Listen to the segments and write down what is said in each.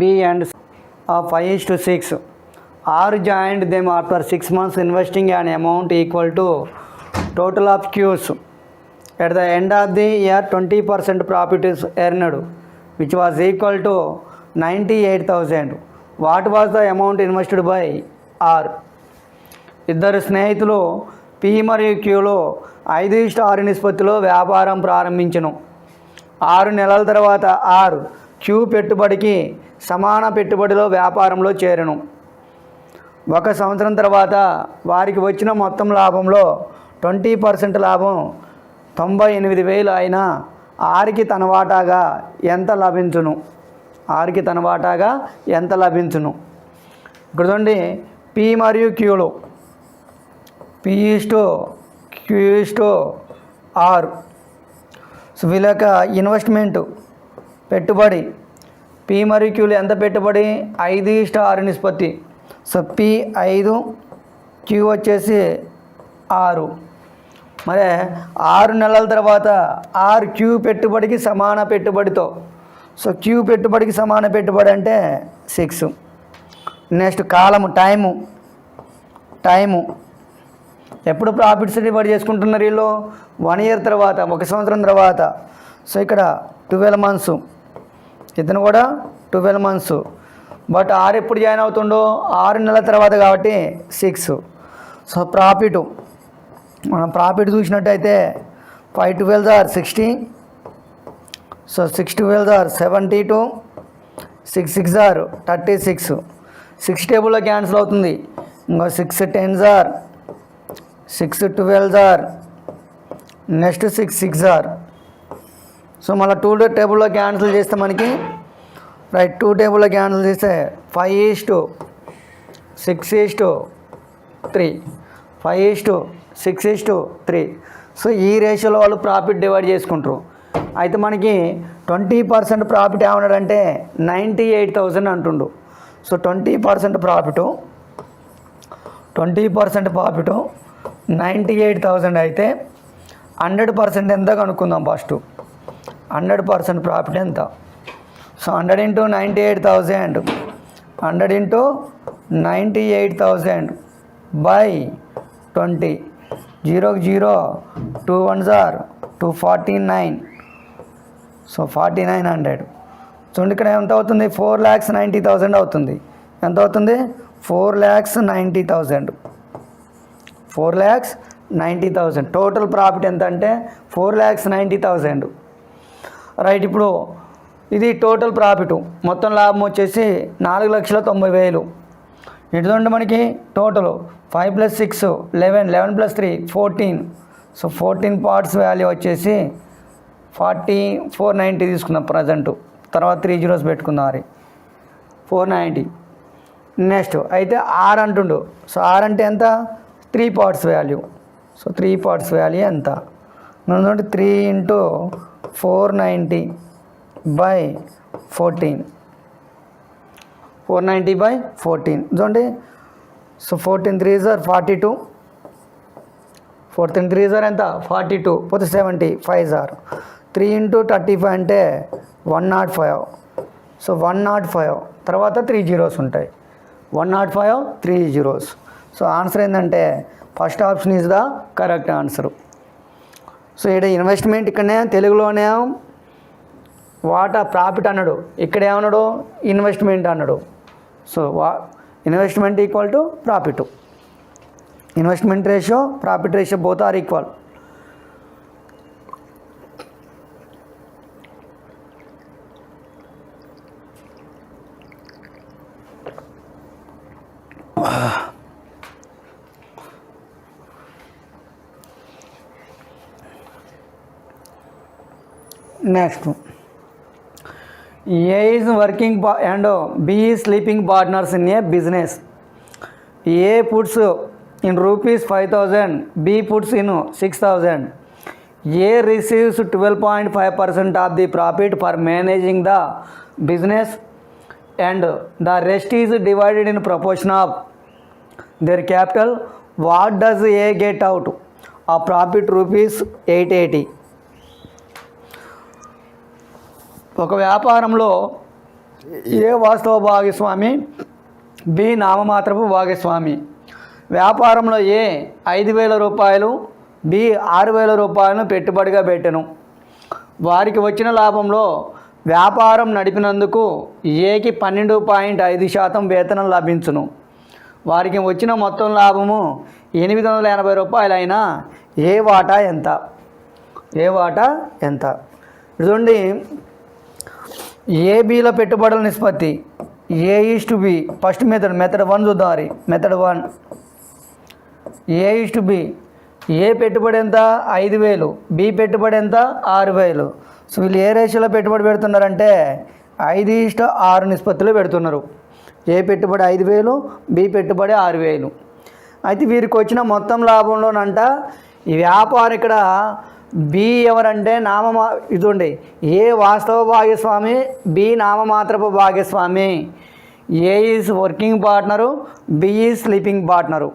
B and 5:6. R joined them after 6 months, investing an amount equal to total of Qs. At the end of the year, 20% profit is earned, which was equal to 98,000. What was the amount invested by R? ఇద్దరు స్నేహితులు P మరియు Qలో 5:6 నిష్పత్తిలో వ్యాపారం ప్రారంభించను. 6 నెలల తర్వాత R Q పెట్టుబడికి సమాన పెట్టుబడిలో వ్యాపారంలో చేరను. 1 సంవత్సరం తర్వాత వారికి వచ్చిన మొత్తం లాభంలో 20% లాభం 98,000 అయినా ఆరికి తన వాటాగా ఎంత లభించును? ఇక్కడ చూడండి, P మరియు Qలో P/Q/R. సో వీళ్ళ యొక్క ఇన్వెస్ట్మెంట్ పెట్టుబడి P మరియు Qలో ఎంత పెట్టుబడి? 5:6 నిష్పత్తి. సో P 5, Q వచ్చేసి 6. మరి 6 నెలల తర్వాత R Q పెట్టుబడికి సమాన పెట్టుబడితో, సో Q పెట్టుబడికి సమాన పెట్టుబడి అంటే 6. నెక్స్ట్ కాలము టైము ఎప్పుడు ప్రాఫిట్స్ డివైడ్ చేసుకుంటున్నారు వీళ్ళు? 1 ఇయర్ తర్వాత, 1 సంవత్సరం తర్వాత. సో ఇక్కడ 12 మంత్స్, ఇతను కూడా 12 మంత్స్. బట్ ఆరు ఎప్పుడు జాయిన్ అవుతుండో? 6 నెలల తర్వాత కాబట్టి 6. సో మనం ప్రాఫిట్ చూసినట్టయితే 5 12 are 60. So 6 12 are 72, 6 6 are 36. 6 టేబుల్లో క్యాన్సిల్ అవుతుంది. ఇంకో 6 10s are 6 12s are, next 6 6 are. So మళ్ళీ 2 టేబుల్లో క్యాన్సిల్ చేస్తే మనకి రైట్ 2 టేబుల్లో క్యాన్సిల్ చేస్తే 5:6:3, 5:6:3. సో ఈ రేషియోలో వాళ్ళు ప్రాఫిట్ డివైడ్ చేసుకుంటారు. అయితే మనకి 20% ప్రాఫిట్ ఏమన్నాడంటే 98,000 అంటుండు. సో 20% ప్రాఫిట్ 98,000 అయితే 100% ఎంత కనుక్కుందాం ఫస్ట్. 100% ప్రాఫిట్ ఎంత? So 100 × 98,000, 100 × 98,000 by 20. 0 0 2 1s are 249. So 4,900. చూడండి ఇక్కడ ఎంత అవుతుంది? 4,90,000 అవుతుంది. ఎంత అవుతుంది? 4,90,000. 4,90,000. టోటల్ ప్రాఫిట్ ఎంత అంటే 4,90,000. రైట్, ఇప్పుడు ఇది టోటల్ ప్రాఫిట్. మొత్తం లాభం వచ్చేసి 4,90,000. ఇటుండి మనకి టోటల్ 5 + 6 11, 11 + 3 14. సో 14 పార్ట్స్ వాల్యూ వచ్చేసి 490 తీసుకుందాం ప్రజెంట్. తర్వాత 3 zeros పెట్టుకుందాం. 490. నెక్స్ట్ అయితే R అంటుండు. సో R అంటే ఎంత? 3 parts value. So 3 parts value ఎంత? మనం 3 × 490 by 14. 490 by 14 చూడండి. So 14 3s are 42. 14 3s are ఎంత? 42. పోతే 70 5s are 3 × 35 అంటే 105. సో 105 తర్వాత 3 zeros ఉంటాయి. 105 3 zeros. సో ఆన్సర్ ఏంటంటే first option is the correct answer. So ఇక్కడ ఇన్వెస్ట్మెంట్ ఇక్కడనే తెలుగులోనే వాటా ప్రాఫిట్ అన్నాడు, ఇక్కడ ఏమన్నాడు? ఇన్వెస్ట్మెంట్ అన్నాడు. So investment equal to profit. Investment ratio, profit ratio both are equal. Next, A is working and B is sleeping partners in a business. A puts in rupees 5,000, B puts in 6,000. A receives 12.5% of the profit for managing the business and the rest is divided in proportion of their capital. What does A get out? A profit rupees 880. ఒక వ్యాపారంలో ఏ వాస్తవ భాగస్వామి, B నామమాత్రపు భాగస్వామి. వ్యాపారంలో ఏ 5,000 రూపాయలు, B 6,000 రూపాయలను పెట్టుబడిగా పెట్టెను. వారికి వచ్చిన లాభంలో వ్యాపారం నడిపినందుకు ఏకి 12.5% వేతనం లభించును. వారికి వచ్చిన మొత్తం లాభము 880 రూపాయలు అయినా ఏ వాటా ఎంత? ఏ వాటా ఎంత? చూడండి, ఏబీల పెట్టుబడుల నిష్పత్తి A:B. ఫస్ట్ మెథడ్ 1 చూద్దాం. మరి మెథడ్ 1 A:B. ఏ పెట్టుబడి ఎంత? 5,000. బి పెట్టుబడి ఎంత? 6,000. సో వీళ్ళు ఏ రేషియోలో పెట్టుబడి పెడుతున్నారంటే 5:6 నిష్పత్తిలో పెడుతున్నారు. ఏ పెట్టుబడి 5,000, బి పెట్టుబడి 6,000. అయితే వీరికి వచ్చిన మొత్తం లాభంలోనంట ఈ వ్యాపారం ఇక్కడ బి ఎవరంటే ఇదండి, ఏ వాస్తవ భాగస్వామి, బి నామమాత్రపు భాగస్వామి. A is working partner, B is sleeping partner.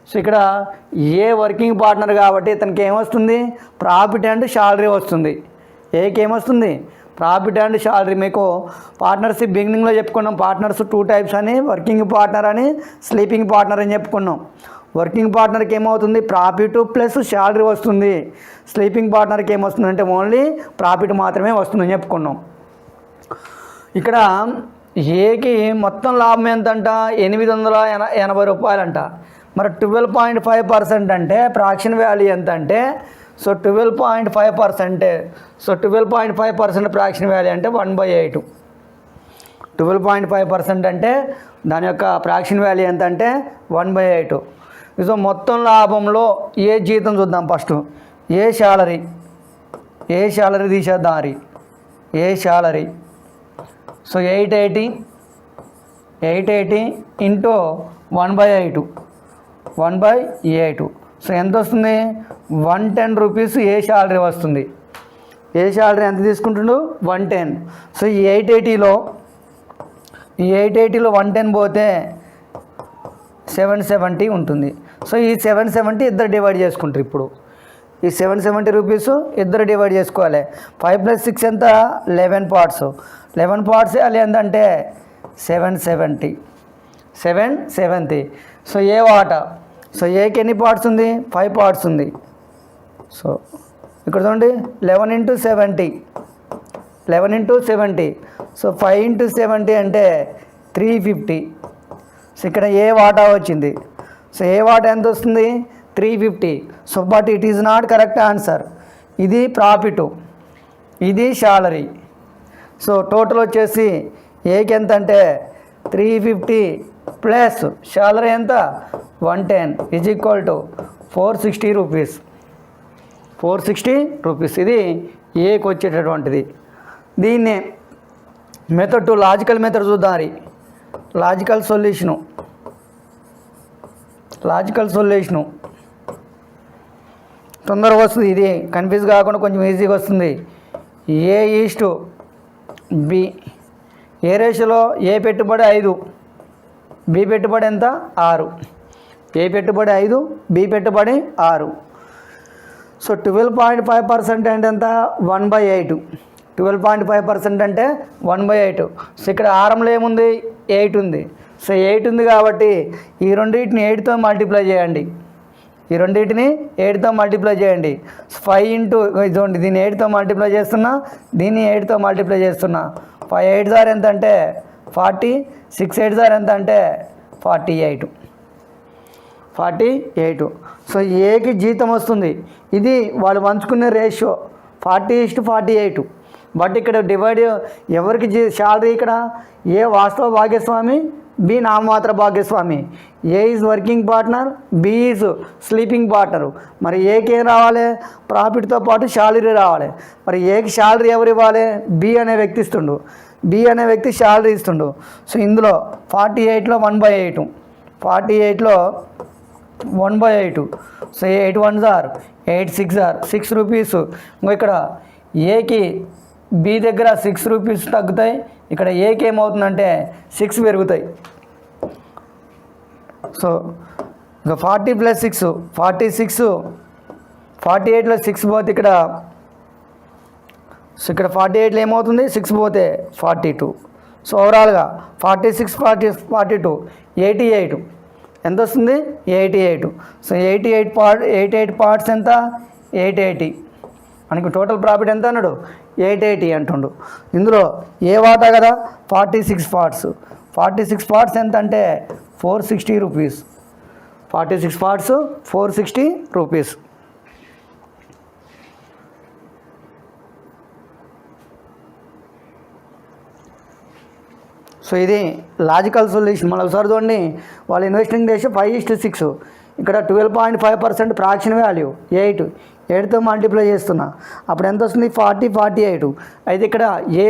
So ఇక్కడ ఏ వర్కింగ్ పార్ట్నర్ కాబట్టి ఇతనికి ఏమొస్తుంది? ప్రాఫిట్ అండ్ శాలరీ వస్తుంది. ఏకి ఏమొస్తుంది? Profit and salary. మీకు పార్ట్నర్షిప్ బిగినింగ్లో చెప్పుకున్నాం, పార్ట్నర్స్ 2 టైప్స్ అని, వర్కింగ్ పార్ట్నర్ అని, స్లీపింగ్ పార్ట్నర్ అని చెప్పుకున్నాం. వర్కింగ్ పార్ట్నర్కి ఏమవుతుంది? ప్రాఫిట్ ప్లస్ శాలరీ వస్తుంది. స్లీపింగ్ పార్ట్నర్కి ఏమొస్తుందంటే ఓన్లీ ప్రాఫిట్ మాత్రమే వస్తుందని చెప్పుకున్నాం. ఇక్కడ ఏకి మొత్తం లాభం ఎంతంట? 880 రూపాయలంట. మరి 12.5% అంటే ఫ్రాక్షన్ వాల్యూ ఎంత అంటే, సో 12.5%. సో 12.5% ఫ్రాక్షన్ వాల్యూ అంటే 1/8. 12.5% అంటే దాని యొక్క ఫ్రాక్షన్ వాల్యూ ఎంత అంటే 1/8. సో మొత్తం లాభంలో ఏ జీతం చూద్దాం ఫస్ట్. ఏ శాలరీ తీసేద్దాం. మరి ఏ శాలరీ. So 880 into 1/8. సో ఎంత వస్తుంది? 110 రూపీస్ ఏ శాలరీ వస్తుంది. ఏ శాలరీ ఎంత తీసుకుంటుండు? 110. సో ఈ 880లో 110 పోతే 770 ఉంటుంది. సో ఈ 770 ఇద్దరు డివైడ్ చేసుకుంటారు. ఇప్పుడు ఈ 770 రూపీస్ ఇద్దరు డివైడ్ చేసుకోవాలి. 5 + 6 ఎంత? 11 పార్ట్స్. 11 పార్ట్స్ అది ఎంతంటే 770. సో ఏ వాటా. సో ఏకి ఎన్ని పార్ట్స్ ఉంది? 5 పార్ట్స్ ఉంది. సో ఇక్కడ చూడండి, 11 × 70. సో 5 × 70 అంటే 350. సో ఇక్కడ ఏ వాటా వచ్చింది. సో ఏ వాటా ఎంత వస్తుంది? 350. So but it is not correct answer. ఇది ప్రాఫిట్, ఇది శాలరీ. సో టోటల్ వచ్చేసి ఏకి ఎంత అంటే 350 ప్లస్ శాలరీ ఎంత? 110 is equal to 460 rupees. 460 rupees. ఇది ఏకి వచ్చేటటువంటిది. దీన్నే మెథడ్ 2 లాజికల్ మెథడ్ చూద్దాం. లాజికల్ సొల్యూషను తొందరగా వస్తుంది. ఇది కన్ఫ్యూజ్ కాకుండా కొంచెం ఈజీగా వస్తుంది. A:B. ఏ రేషియోలో? ఏ పెట్టుబడి 5, బి పెట్టుబడి ఎంత? 6. ఏ పెట్టుబడి 5, బి పెట్టుబడి 6. సో 12.5% అంటే ఎంత? 1/8. 12.5% అంటే 1/8. సో ఇక్కడ ఆరంలో ఏముంది? 8 ఉంది. సో 8 ఉంది కాబట్టి ఈ రెండింటిని 8తో మల్టిప్లై చేయండి. 5 ఇంటూ ఇదిగోండి, దీన్ని 8తో మల్టిప్లై చేస్తున్నా, దీన్ని 8తో మల్టిప్లై చేస్తున్నా. 5 8 సార్ ఎంత అంటే 40, 6 8 సార్ ఎంత అంటే 48. సో ఏకి జీతం వస్తుంది. ఇది వాళ్ళు పంచుకునే రేషియో 40:48. బట్ ఇక్కడ డివైడ్ ఎవరికి శాలరీ? ఇక్కడ ఏ వాస్తవ భాగస్వామి, బి నామమాత్ర భాగస్వామి. A is working partner, B is sleeping partner. మరి ఏకి ఏం రావాలి? ప్రాఫిట్తో పాటు శాలరీ రావాలి. మరి ఏకి శాలరీ ఎవరు ఇవ్వాలి? బి అనే వ్యక్తి ఇస్తుండు. బి అనే వ్యక్తి శాలరీ ఇస్తుండు. సో ఇందులో 48లో 1/8. 48లో 1/8. So 8 1s are 8 6 are 6 rupees. ఇక్కడ ఏకి బి దగ్గర 6 రూపీస్ తగ్గుతాయి. ఇక్కడ ఏకి ఏమవుతుందంటే 6 పెరుగుతాయి. సో ఇంకా 40 + 6 46. 48లో 6 పోతే ఇక్కడ, సో ఇక్కడ 48లో ఏమవుతుంది? 6 పోతే 42. సో ఓవరాల్గా 46 42 88 ఎంత వస్తుంది 88. సో 88 పార్ట్స్ ఎంత 880. మనకి టోటల్ ప్రాఫిట్ ఎంత అన్నాడు 880 అంటుండు. ఇందులో ఏ వాటా కదా 46 పార్ట్స్. 46 పార్ట్స్ ఎంత అంటే 460 రూపీస్. 46 parts 460 rupees. సో ఇది లాజికల్ సొల్యూషన్. మళ్ళీ ఒకసారి చూడండి, వాళ్ళ ఇన్వెస్టింగ్ రేషియో 5:6. ఇక్కడ 12.5% ఫ్రాక్షన్ వాల్యూ 8తో మల్టిప్లై చేస్తున్నా, అప్పుడు ఎంత వస్తుంది 48. అయితే ఇక్కడ ఏ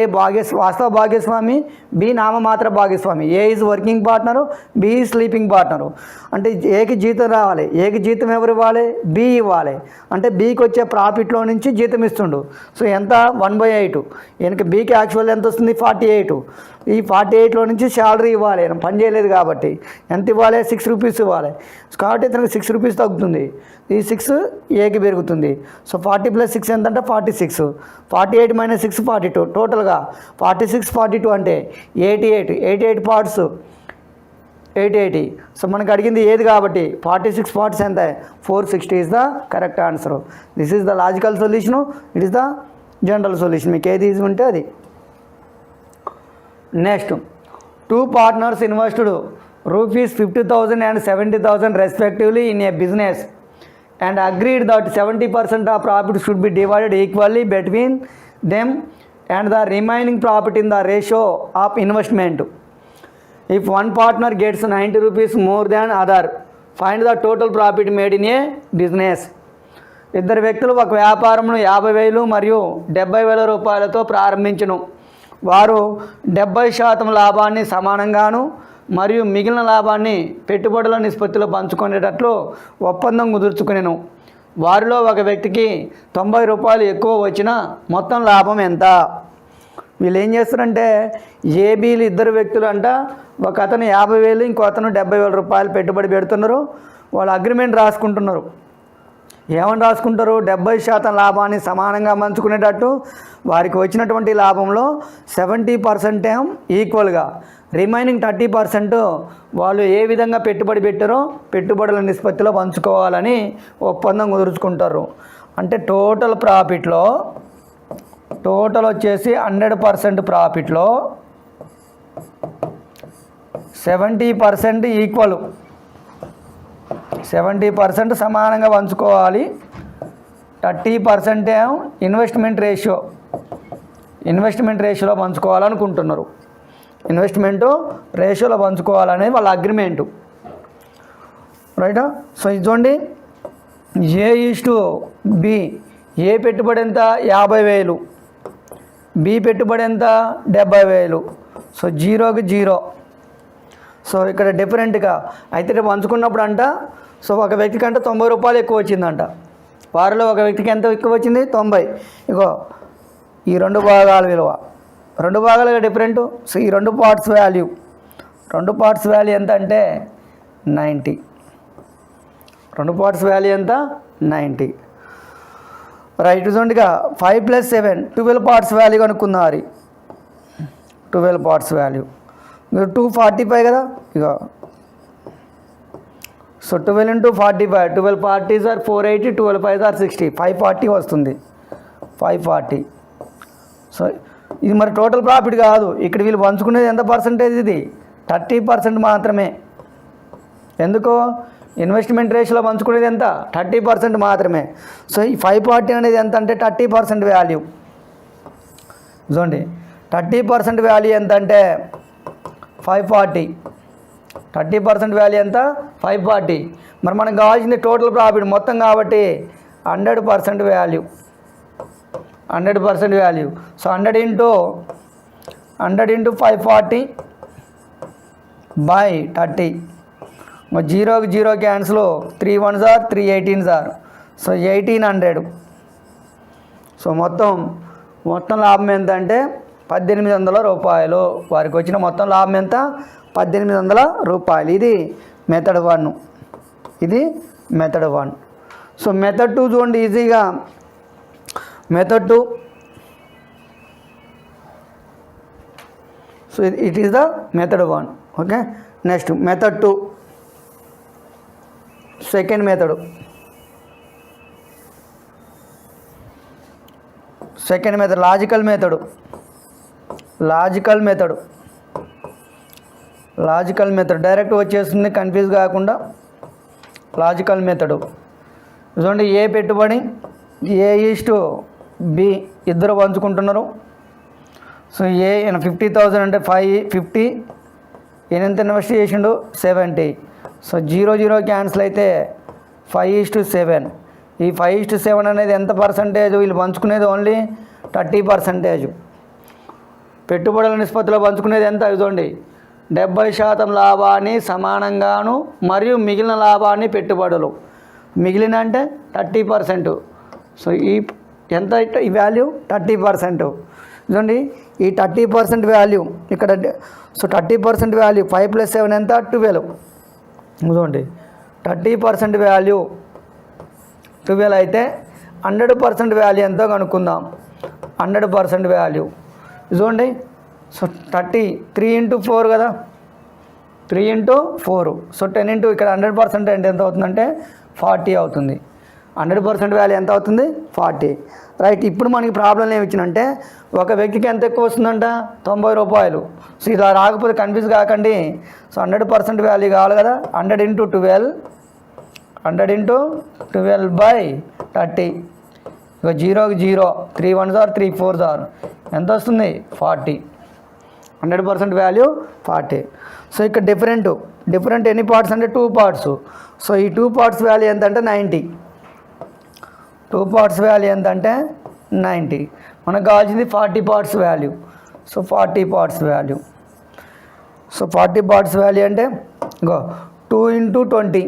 వాస్తవ భాగస్వామి, బి నామమాత్ర భాగస్వామి. A is working partner, B is sleeping partner. అంటే ఏకి జీతం రావాలి, ఏకి జీతం ఎవరు ఇవ్వాలి, బి ఇవ్వాలి. అంటే బీకి వచ్చే ప్రాఫిట్లో నుంచి జీతం ఇస్తుండు. సో ఎంత 1/8. ఈయనకి బీకి యాక్చువల్ ఎంత వస్తుంది 48. ఈ 48లో నుంచి శాలరీ ఇవ్వాలి, పని చేయలేదు కాబట్టి ఎంత ఇవ్వాలి 6 రూపీస్ ఇవ్వాలి. కాబట్టి ఇతనికి 6 రూపీస్ తగ్గుతుంది. ఈ 6 ఏకి పెరుగుతుంది. సో 40 + 6 ఎంత అంటే 46. 48 - 6 42. టోటల్గా 46 42 అంటే 88 పార్ట్స్ 880. సో మనకు అడిగింది ఏది కాబట్టి 46 పార్ట్స్ ఎంత 460 is the correct answer. This is the logical solution, it is the general solution. మీకు ఏది ఈజీ ఉంటే అది. Next, 2 partners invested ₹50,000 and 70,000 respectively in a business and agreed that 70% of profit should be divided equally between them and the remaining profit in the ratio of investment. If one partner gets 90 rupees more than other, find the total profit made in a business. ఇద్దరు వ్యక్తులు ఒక వ్యాపారంను 50,000 మరియు 70,000 రూపాయలతో ప్రారంభించును. వారు 70% లాభాన్ని సమానంగాను మరియు మిగిలిన లాభాన్ని పెట్టుబడుల నిష్పత్తిలో పంచుకునేటట్లు ఒప్పందం కుదుర్చుకునేను. వారిలో ఒక వ్యక్తికి 90 రూపాయలు ఎక్కువ వచ్చినా మొత్తం లాభం ఎంత? వీళ్ళు ఏం చేస్తారంటే ఏబీలు ఇద్దరు వ్యక్తులు అంట, ఒక అతను 50,000 ఇంకో అతను 70,000 రూపాయలు పెట్టుబడి పెడుతున్నారు. వాళ్ళు అగ్రిమెంట్ రాసుకుంటున్నారు. ఏమని రాసుకుంటారు? 70% లాభాన్ని సమానంగా పంచుకునేటట్టు వారికి వచ్చినటువంటి లాభంలో 70% ఈక్వల్గా, రిమైనింగ్ 30% వాళ్ళు ఏ విధంగా పెట్టుబడి పెట్టారో పెట్టుబడుల నిష్పత్తిలో పంచుకోవాలని ఒప్పందం కుదుర్చుకుంటారు. అంటే టోటల్ ప్రాఫిట్లో టోటల్ వచ్చేసి 100% ప్రాఫిట్లో 70% ఈక్వల్, 70% సమానంగా పంచుకోవాలి. 30% ఏమో ఇన్వెస్ట్మెంట్ రేషియోలో పంచుకోవాలనుకుంటున్నారు. ఇన్వెస్ట్మెంట్ రేషియోలో పంచుకోవాలనేది వాళ్ళ అగ్రిమెంటు, రైటా? సో ఇది చూడండి, A:B. ఏ పెట్టుబడి ఎంత 50,000, బి పెట్టుబడి ఎంత 70,000. సో 0కి 0. సో ఇక్కడ డిఫరెంట్గా అయితే పంచుకున్నప్పుడు అంట, సో ఒక వ్యక్తికి అంటే 90 రూపాయలు ఎక్కువ వచ్చిందంట. వారిలో ఒక వ్యక్తికి ఎంత ఎక్కువ వచ్చింది 90. ఇగో ఈ 2 భాగాల విలువ, 2 భాగాలుగా డిఫరెంట్. సో ఈ 2 పార్ట్స్ వాల్యూ ఎంత అంటే 90. 2 పార్ట్స్ వాల్యూ ఎంత 90. రైట్. చూడండిగా 5 + 7 12 పార్ట్స్ వాల్యూ కనుక్కున్నారు. 12 పార్ట్స్ వాల్యూ 245 కదా. ఇక so 12 × 45, 12 parties are 480, 12 5s are 60, 540 వస్తుంది. 540. సో ఇది మరి టోటల్ ప్రాఫిట్ కాదు. ఇక్కడ వీళ్ళు పంచుకునేది ఎంత పర్సంటేజ్? ఇది 30% మాత్రమే. ఎందుకో ఇన్వెస్ట్మెంట్ రేషియోలో పంచుకునేది ఎంత 30% మాత్రమే. సో ఈ 540 అనేది ఎంత అంటే 30% వాల్యూ. చూడండి 30% వాల్యూ ఎంత అంటే 540. 30% వాల్యూ ఎంత 540. మరి మనకు కావాల్సింది టోటల్ ప్రాఫిట్ మొత్తం కాబట్టి 100% వాల్యూ. సో 100 × 540 / 30. 0కి 0 cancel, 3 1s are 3 18s are. So 1800. So మొత్తం లాభం ఎంత అంటే 1,800 రూపాయలు. వారికి వచ్చిన మొత్తం లాభం ఎంత 1,800 రూపాయలు. ఇది మెథడ్ 1. సో మెథడ్ 2 చూడండి ఈజీగా. Method 2 so it is the method 1. Okay, next method 2, second method. Second method logical method. Direct వచ్చేస్తుంది, కన్ఫ్యూజ్ కాకుండా. లాజికల్ మెథడ్ చూడండి, ఏ పెట్టుబడి A/B ఇద్దరు పంచుకుంటున్నారు. సో ఏ 50,000 అంటే 50, ఈయన ఎంత ఇన్వెస్ట్ చేసిండు 70. సో 0 క్యాన్సిల్ అయితే 5:7. ఈ 5:7 అనేది ఎంత పర్సంటేజ్? వీళ్ళు పంచుకునేది ఓన్లీ 30%. పెట్టుబడుల నిష్పత్తిలో పంచుకునేది ఎంత? చూడండి, 70% లాభాన్ని సమానంగాను మరియు మిగిలిన లాభాన్ని పెట్టుబడులు, మిగిలిన అంటే 30%. సో ఈ ఎంత ఈ వాల్యూ 30%. చూడండి, ఈ 30% వాల్యూ ఇక్కడ. సో 30% వాల్యూ 5 + 7 ఎంత? 12. చూడండి, 30% వాల్యూ 12 అయితే 100% వాల్యూ ఎంతో కనుక్కుందాం. 100% వాల్యూ చూడండి. సో 3 × 4 కదా, 3 × 4. సో 10 ఇక్కడ 100% అంటే ఎంత అవుతుందంటే 40 అవుతుంది. 100% వాల్యూ ఎంత అవుతుంది? 40. రైట్. ఇప్పుడు మనకి ప్రాబ్లం ఏమి ఇచ్చినంటే, ఒక వ్యక్తికి ఎంత ఎక్కువ వస్తుందంట? 90 రూపాయలు. సో ఇలా రాకపోతే కన్ఫ్యూజ్ కాకండి. సో 100% వాల్యూ కావాలి కదా, 100 × 12, 100 × 12/30. ఇక 0కి 0, 3 1s are 3 4s are ఎంత వస్తుంది? 40. 100% వాల్యూ 40. సో ఇక్కడ డిఫరెంట్ ఎన్ని పార్ట్స్ అంటే 2 పార్ట్స్. సో ఈ 2 పార్ట్స్ వాల్యూ ఎంత అంటే 90. 2 పార్ట్స్ వాల్యూ ఎంత అంటే 90. మనకు కావాల్సింది 40 parts value. So 40 parts value. So 40 parts value అంటే ఇంకో 2 × 20,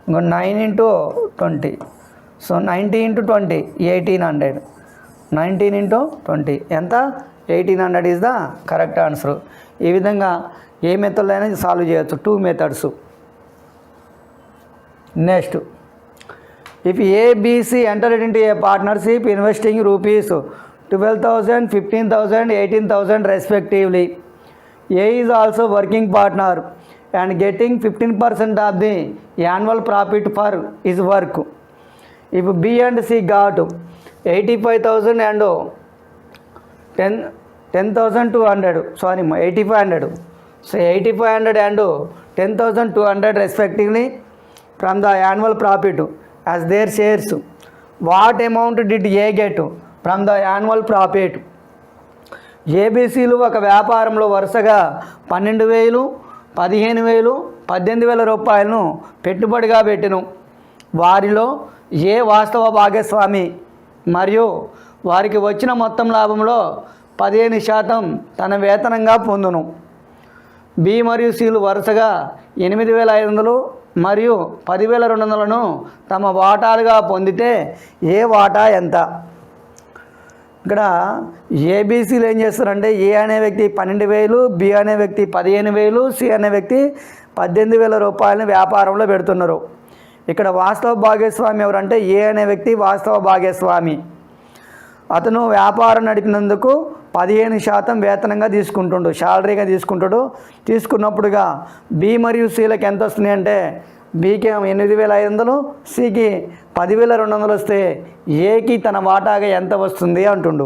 ఇంకో 9 × 20. సో 90 × 20 1800. 19 × 20 ఎంత? 1800 ఈజ్ ద కరెక్ట్ ఆన్సర్. ఈ విధంగా ఏ మెథడ్లో అయినా సాల్వ్ చేయొచ్చు, 2 methods. Next, if ABC entered into a partnership investing rupees 12,000, 15,000, 18,000 respectively, A is also working partner and getting 15% of the annual profit for his work. If B and C got 85,000 and 10,200, 8,500. So 8,500 and 10,200 respectively from the annual profit as their shares. What amount did A get from the annual profit? ఏబీసీలు ఒక వ్యాపారంలో వరుసగా 12,000, 15,000, 18,000 రూపాయలను పెట్టుబడిగా పెట్టెను. వారిలో ఏ వాస్తవ భాగస్వామి మరియు వారికి వచ్చిన మొత్తం లాభంలో 15% తన వేతనంగా పొందును. బి మరియు సిలు వరుసగా 8,500 మరియు 10,200లను తమ వాటాలుగా పొందితే ఏ వాటా ఎంత? ఇక్కడ ఏబీసీలు ఏం చేస్తారంటే, ఏ అనే వ్యక్తి 12,000, బి అనే వ్యక్తి 15,000, సి అనే వ్యక్తి 18,000 రూపాయలని వ్యాపారంలో పెడుతున్నారు. ఇక్కడ వాస్తవ భాగస్వామి ఎవరంటే ఏ అనే వ్యక్తి వాస్తవ భాగస్వామి. అతను వ్యాపారం నడిపినందుకు 15% వేతనంగా తీసుకుంటుండు, శాలరీగా తీసుకుంటాడు. తీసుకున్నప్పుడుగా బి మరియు సిలకు ఎంత వస్తున్నాయి అంటే, బికి 8,500, సికి 10,200 వస్తే ఏకి తన వాటాగా ఎంత వస్తుంది అంటుండు.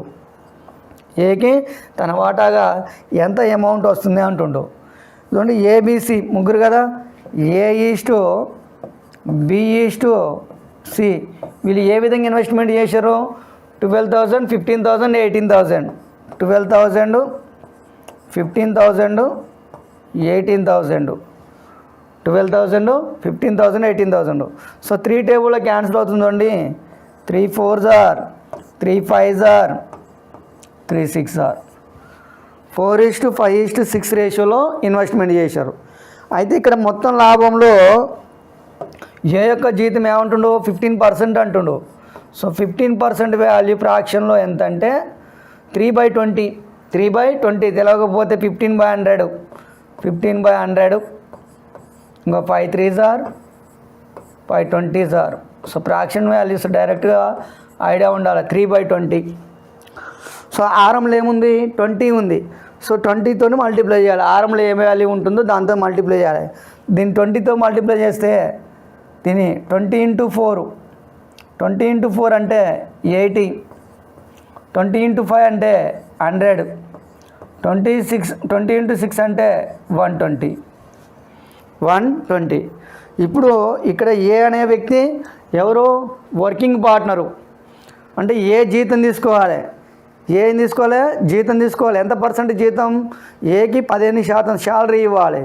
ఏకి తన వాటాగా ఎంత అమౌంట్ వస్తుంది అంటుండు. చూడండి, ఏబిసి ముగ్గురు కదా, A/B/C వీళ్ళు ఏ విధంగా ఇన్వెస్ట్మెంట్ చేశారు? 12,000, 15,000, 18,000. 12,000, 15,000, 18,000. 12,000, 15,000, 18,000. సో 3 టేబుల్లో క్యాన్సిల్ అవుతుందండి. 3 4s are, 3 5s are, 3 6s are. 4:5:6 రేషియోలో ఇన్వెస్ట్మెంట్ చేశారు. అయితే ఇక్కడ మొత్తం లాభంలో ఏ యొక్క జీతం ఏమంటుండో 15% అంటుండు. సో 15% వాల్యూ ఫ్రాక్షన్లో ఎంత అంటే 3/20. 3/20 తెలియకపోతే 15/100. 15/100. ఇంకో 5 3s are, 5 20s are. So fraction values డైరెక్ట్గా ఐడియా ఉండాలి. 3/20. సో ఆరంలో ఏముంది? 20 ఉంది. సో 20తో మల్టిప్లై చేయాలి. ఆరంలో ఏ వాల్యూ ఉంటుందో దాంతో మల్టిప్లై చేయాలి. దీన్ని 20తో మల్టిప్లై చేస్తే దీన్ని 20 × 4, 20 × 4 అంటే 80, 20 × 5 అంటే 100, 20 × 6 అంటే 120. ఇప్పుడు ఇక్కడ ఏ అనే వ్యక్తి ఎవరు? Working partner. అంటే ఏ జీతం తీసుకోవాలి? ఏం తీసుకోవాలి? జీతం తీసుకోవాలి. ఎంత పర్సెంట్ జీతం? ఏకి 15% శాలరీ ఇవ్వాలి.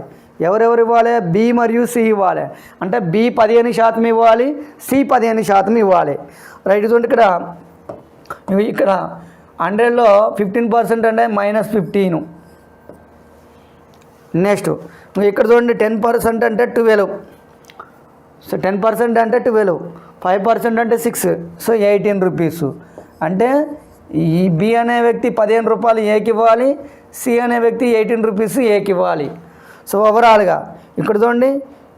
ఎవరెవరు ఇవ్వాలి? బి మరియు సి ఇవ్వాలి. అంటే బి 15% ఇవ్వాలి, సి 15% ఇవ్వాలి. రైట్. చూడండి ఇక్కడ 100లో 15% అంటే -15. నెక్స్ట్ ఇక్కడ చూడండి 10% అంటే 12. సో 10% అంటే 12, 5% అంటే 6, సో 18 రూపీస్. అంటే ఈ బి అనే వ్యక్తి 15 రూపాయలు ఏకి ఇవ్వాలి, సి అనే వ్యక్తి 18 రూపీస్ ఏకి ఇవ్వాలి. సో ఓవరాల్గా ఇక్కడ చూడండి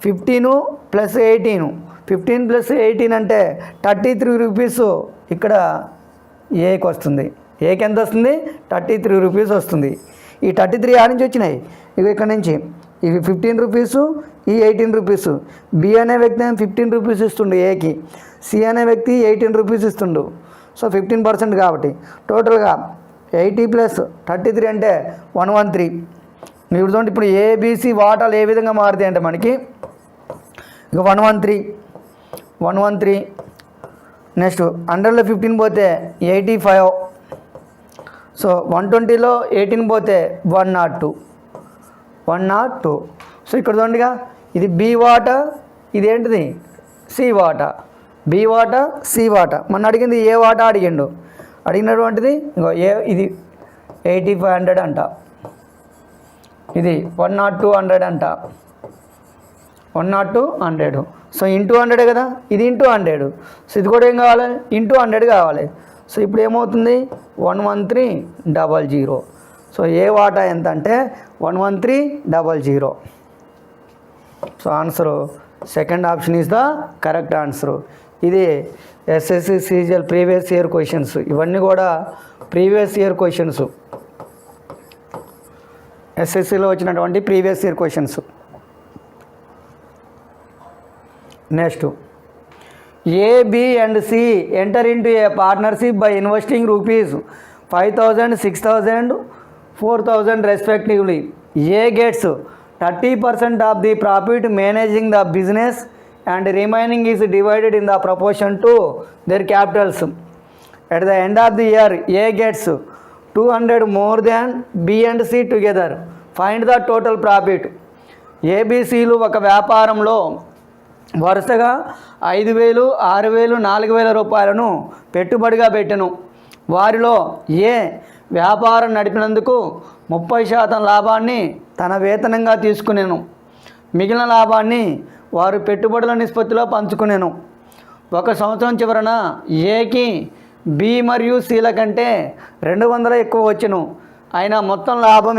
15 + 18, 15 + 18 అంటే 33 రూపీస్ ఇక్కడ ఏకి వస్తుంది. ఏకి ఎంత వస్తుంది? 33 రూపీస్ వస్తుంది. ఈ 33 ఆడ నుంచి వచ్చినాయి, ఇక ఇక్కడ నుంచి ఇవి 15 రూపీసు, ఈ 18 రూపీస్. బి అనే వ్యక్తి 15 రూపీస్ ఇస్తుండు ఏకి, సి అనే వ్యక్తి 18 రూపీస్ ఇస్తుండు. సో 15% కాబట్టి టోటల్గా 80 + 33 అంటే 113. ఇప్పుడు చూడండి, ఇప్పుడు ఏబిసి వాటాలు ఏ విధంగా మారుతాయి అంటే మనకి ఇక 113. నెక్స్ట్ 100లో 15 పోతే 85. సో 120లో 18 పోతే 102. సో ఇక్కడ చూడండిగా ఇది బి వాటా, ఇది ఏంటిది? సి వాటా. బి వాటా, సి వాటా. మన అడిగింది ఏ వాటా అడిగినటువంటిది ఇది 8500 అంట, ఇది 102 అంట, 100. సో ఇంటూ 100 కదా, ఇది ఇంటూ 100. సో ఇది కూడా ఏం కావాలి? ఇంటూ 100 కావాలి. సో ఇప్పుడు ఏమవుతుంది? 11300. సో ఏ వాటా ఎంత అంటే 11300. So answer second option is the correct answer. ఇది SSC CGL previous year questions. ఇవన్నీ కూడా ప్రీవియస్ ఇయర్ క్వశ్చన్స్, ఎస్ఎస్సిలో వచ్చినటువంటి previous year questions. Next A, B and C enter into a partnership by investing ₹5,000, 6,000, 4,000 respectively. A gets 30% of the profit managing the business and remaining is divided in the proportion to their capitals. At the end of the year, A gets 200 more than B and C together. Find the total profit. ABCలు ఒక వ్యాపారంలో వరుసగా 5,000, 6,000, 4,000 రూపాయలను పెట్టుబడిగా పెట్టెను. వారిలో ఏ వ్యాపారం నడిపినందుకు 30% లాభాన్ని తన వేతనంగా తీసుకునేను. మిగిలిన లాభాన్ని వారు పెట్టుబడుల నిష్పత్తిలో పంచుకునేను. ఒక సంవత్సరం చివరన ఏకి బి మరియు సిల కంటే 200 ఎక్కువ వచ్చెను. అయినా మొత్తం లాభం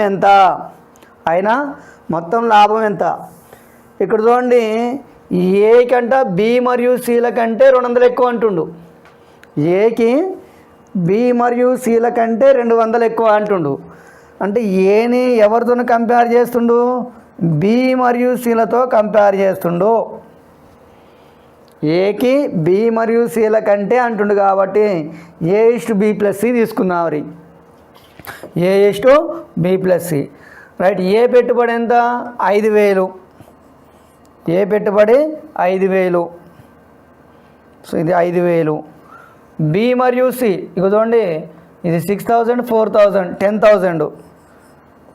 ఎంత? ఇక్కడ చూడండి, ఏ కంట బి మరియు సిల కంటే 200 ఎక్కువ అంటుండు. ఏకి బి మరియు సిల కంటే 200 ఎక్కువ అంటుండు. అంటే ఏని ఎవరితో కంపేర్ చేస్తుండు? బి మరియు సిలతో కంపేర్ చేస్తుండు. ఏకి బి మరియు సిల కంటే అంటుండు కాబట్టి A/B+C తీసుకుందాం. A/B+C. రైట్. ఏ పెట్టుబడి ఎంత? 5,000. ఏ పెట్టుబడి 5,000. సో ఇది 5,000. బి మరియు సి ఇక చూడండి, ఇది 6,000, 4,000, 10,000.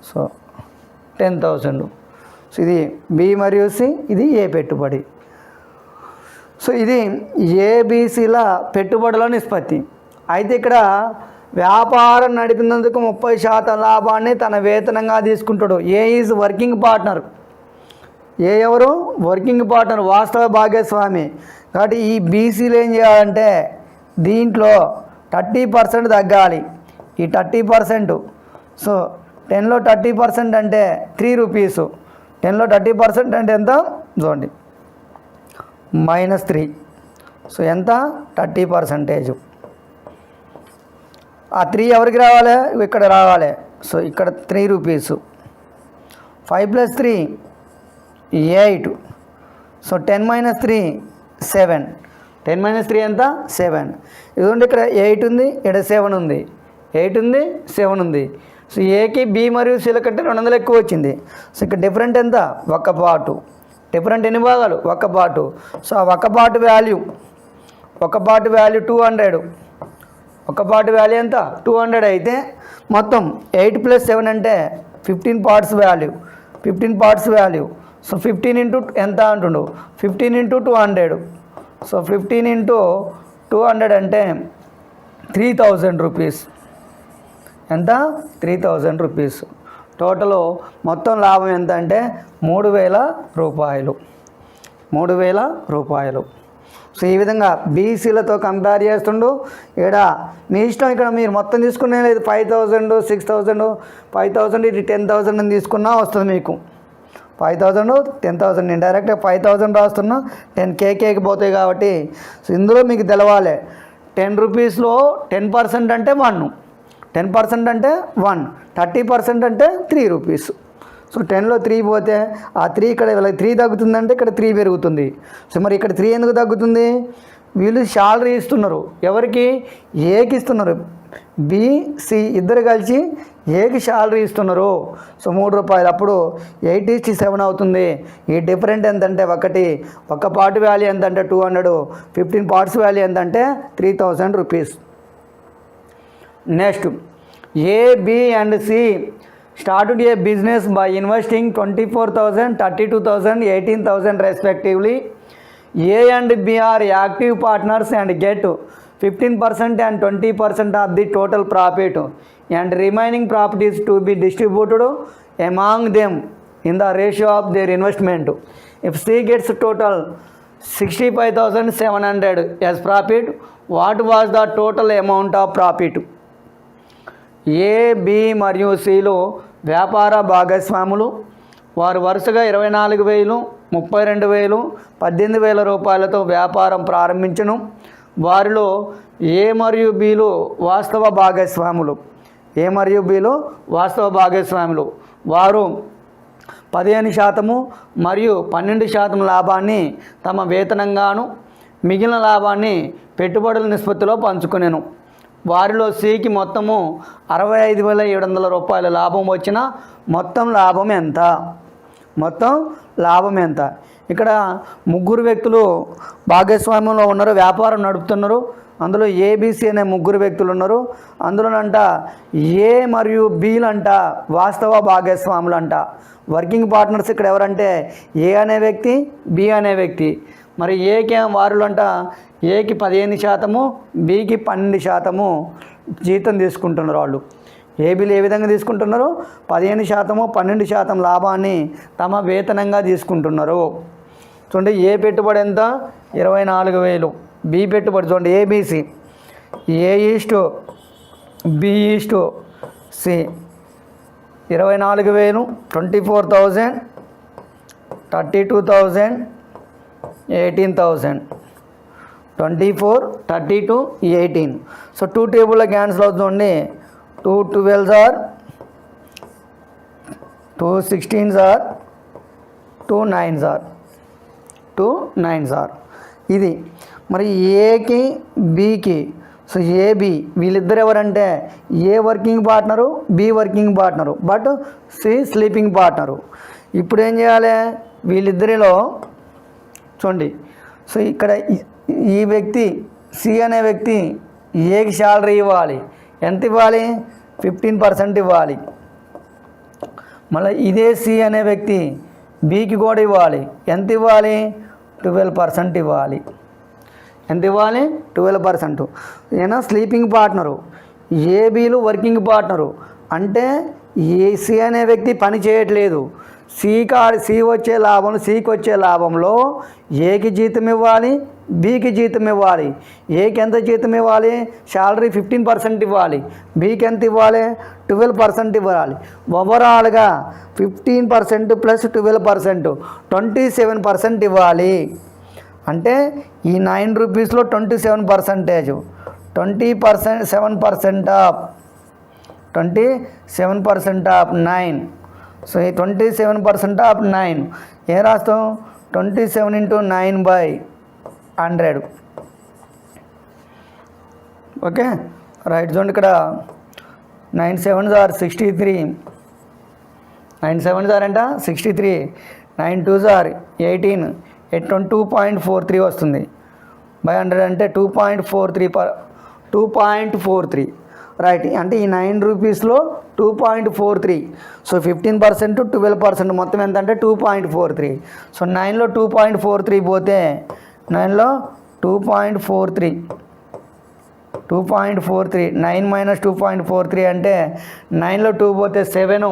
సో 10,000. సో ఇది బి మరియు సి, ఇది ఏ పెట్టుబడి. సో ఇది ఏబిసిల పెట్టుబడుల నిష్పత్తి. అయితే ఇక్కడ వ్యాపారం నడిపినందుకు 30% లాభాన్ని తన వేతనంగా తీసుకుంటాడు. ఏ ఈజ్ వర్కింగ్ పార్ట్నర్. ఏ ఎవరు? వర్కింగ్ పార్ట్నర్, వాస్తవ భాగస్వామి. కాబట్టి ఈ బీసీలు ఏం చేయాలంటే దీంట్లో 30% తగ్గాలి. ఈ 30%, సో 10లో 30% అంటే 3 రూపీస్. 10లో 30% అంటే ఎంత? చూడండి, -3. సో ఎంత? 30%. ఆ 3 ఎవరికి రావాలి? ఇక్కడ రావాలి. సో ఇక్కడ 3 రూపీస్, 5 + 3 8, సో 10 - 3 7, 10 - 3 ఎంత 7. ఇదిగోండి ఇక్కడ 8 ఉంది, ఇక్కడ 7 ఉంది, 8 ఉంది 7 ఉంది. సో ఏకి బి మరియు సిల కంటే 200 ఎక్కువ వచ్చింది. సో ఇక్కడ డిఫరెంట్ ఎంత 1 పార్టు, డిఫరెంట్ ఎన్ని భాగాలు 1 పార్టు. సో ఆ 1 పార్టు వాల్యూ 200, 1 పార్ట్ వాల్యూ ఎంత 200 అయితే మొత్తం 8 + 7 అంటే 15 parts value, 15 parts value. So 15 into ఎంత అంటుండు 15 × 200. సో 15 × 200 అంటే 3000 రూపీస్. ఎంత 3000 రూపీస్. టోటల్ మొత్తం లాభం ఎంత అంటే 3000 రూపాయలు, 3000 రూపాయలు. సో ఈ విధంగా బీసీలతో కంపేర్ చేస్తుండు. ఇక్కడ మీ ఇష్టం, ఇక్కడ మీరు మొత్తం తీసుకునే లేదు 5000, 6000, 5000 ఇది 10,000 అని తీసుకున్నా వస్తుంది మీకు 5000, 10,000. నేను డైరెక్ట్గా 5000 రాస్తున్నా, 10 కేకేకి పోతాయి కాబట్టి. సో ఇందులో మీకు తెలవాలి 10 రూపీస్లో 10% అంటే 1, 10% అంటే 1, 30% అంటే 3 రూపీస్. సో 10లో 3 పోతే ఆ 3 ఇక్కడ 3 తగ్గుతుందంటే ఇక్కడ 3 పెరుగుతుంది. సో మరి ఇక్కడ 3 ఎందుకు తగ్గుతుంది? వీళ్ళు శాలరీ ఇస్తున్నారు, ఎవరికి ఏకి ఇస్తున్నారు, బిసి ఇద్దరు కలిసి ఏకి శాలరీ ఇస్తున్నారు. సో 3 రూపాయలు, అప్పుడు 8:7 అవుతుంది. ఈ డిఫరెంట్ ఎంతంటే 1 పార్ట్ వాల్యూ ఎంతంటే 200, 15 పార్ట్స్ వాల్యూ ఎంతంటే 3000 rupees. Next A, B and C started a business by investing 24,000, 32,000, 18,000 respectively. A and B are active partners and get 15% and 20% of the total profit, and remaining profit is to be distributed among them in the ratio of their investment. If C gets total 65,700 as profit, what was the total amount of profit? A, B మరియు సిలో వ్యాపార భాగస్వాములు. వారు వరుసగా 24,000, 32,000, 18,000 రూపాయలతో వ్యాపారం ప్రారంభించను. వారిలో ఏ మరియు బిలు వాస్తవ భాగస్వాములు. ఏ మరియు బిలు వాస్తవ భాగస్వాములు. వారు 15% మరియు 12% లాభాన్ని తమ వేతనంగాను, మిగిలిన లాభాన్ని పెట్టుబడుల నిష్పత్తిలో పంచుకునేను. వారిలో సికి మొత్తము 65,700 రూపాయల లాభం వచ్చిన మొత్తం లాభం ఎంత? మొత్తం లాభం ఎంత? ఇక్కడ 3 వ్యక్తులు భాగస్వామ్యంలో ఉన్నారు, వ్యాపారం నడుపుతున్నారు. అందులో ఏబిసి అనే 3 వ్యక్తులు ఉన్నారు. అందులోనంట ఏ మరియు బిలంట వాస్తవ భాగస్వాములంట. వర్కింగ్ పార్ట్నర్స్ ఇక్కడ ఎవరంటే ఏ అనే వ్యక్తి, బి అనే వ్యక్తి. మరి ఏకి వారులు అంట ఏకి 15%, బికి 12% జీతం తీసుకుంటున్నారు. వాళ్ళు ఏబీలు ఏ విధంగా తీసుకుంటున్నారు? 15%, 12% లాభాన్ని తమ వేతనంగా తీసుకుంటున్నారు. చూడండి, ఏ పెట్టుబడి ఎంత 24,000, బి పెట్టుబడి చూడండి ఏబిసి A/B/C 24,000, 24,000, 32,000, 18,000, 24, 32, 18. సో 2 టేబుల్లో క్యాన్సిల్ అవుతుంది. 2 12s are, 2 16s are, 2 9s are, 2 9s are. ఇది మరి ఏకి బికి. సో ఏబి వీళ్ళిద్దరు ఎవరంటే A working partner, B working partner, but C sleeping partner. ఇప్పుడు ఏం చేయాలి? వీళ్ళిద్దరిలో చూడండి, సో ఇక్కడ ఈ వ్యక్తి సి అనే వ్యక్తి ఏకి శాలరీ ఇవ్వాలి. ఎంత ఇవ్వాలి? 15% ఇవ్వాలి. మళ్ళీ ఇదే సి అనే వ్యక్తి బికి కూడా ఇవ్వాలి. ఎంత ఇవ్వాలి? 12% ఇవ్వాలి. ఎంత ఇవ్వాలి? 12%. ఈయన స్లీపింగ్ పార్ట్నరు, ఏబీలు వర్కింగ్ పార్ట్నరు. అంటే సి అనే వ్యక్తి పని చేయట్లేదు. సి వచ్చే లాభం, సికి వచ్చే లాభంలో ఏకి జీతం ఇవ్వాలి, బికి జీతం ఇవ్వాలి. ఏకి ఎంత జీతం ఇవ్వాలి? శాలరీ 15% ఇవ్వాలి. బికి ఎంత ఇవ్వాలి? 12% ఇవ్వాలి. ఓవరాల్గా 15% ప్లస్ 12%, 27% ఇవ్వాలి. అంటే ఈ 9 రూపీస్లో 27%, 7% ఆఫ్ 27% ఆఫ్ 9. సో ఈ 27% ఆఫ్ 9 ఏ రాస్తాం? 27 into 9/100. Okay right. చూడండి ఇక్కడ 9 7s are 63, 9 7s are అంటే 63, 9 2s are 18, 2.43 వస్తుంది. బై 100 అంటే 2.43 రైట్. అంటే ఈ 9 రూపీస్లో 2.43. సో 15% 12% మొత్తం ఎంత అంటే 2.43. సో 9లో 2.43 పోతే 9లో 2.43 9 మైనస్ 2.43 అంటే 9లో 2 పోతే 7లో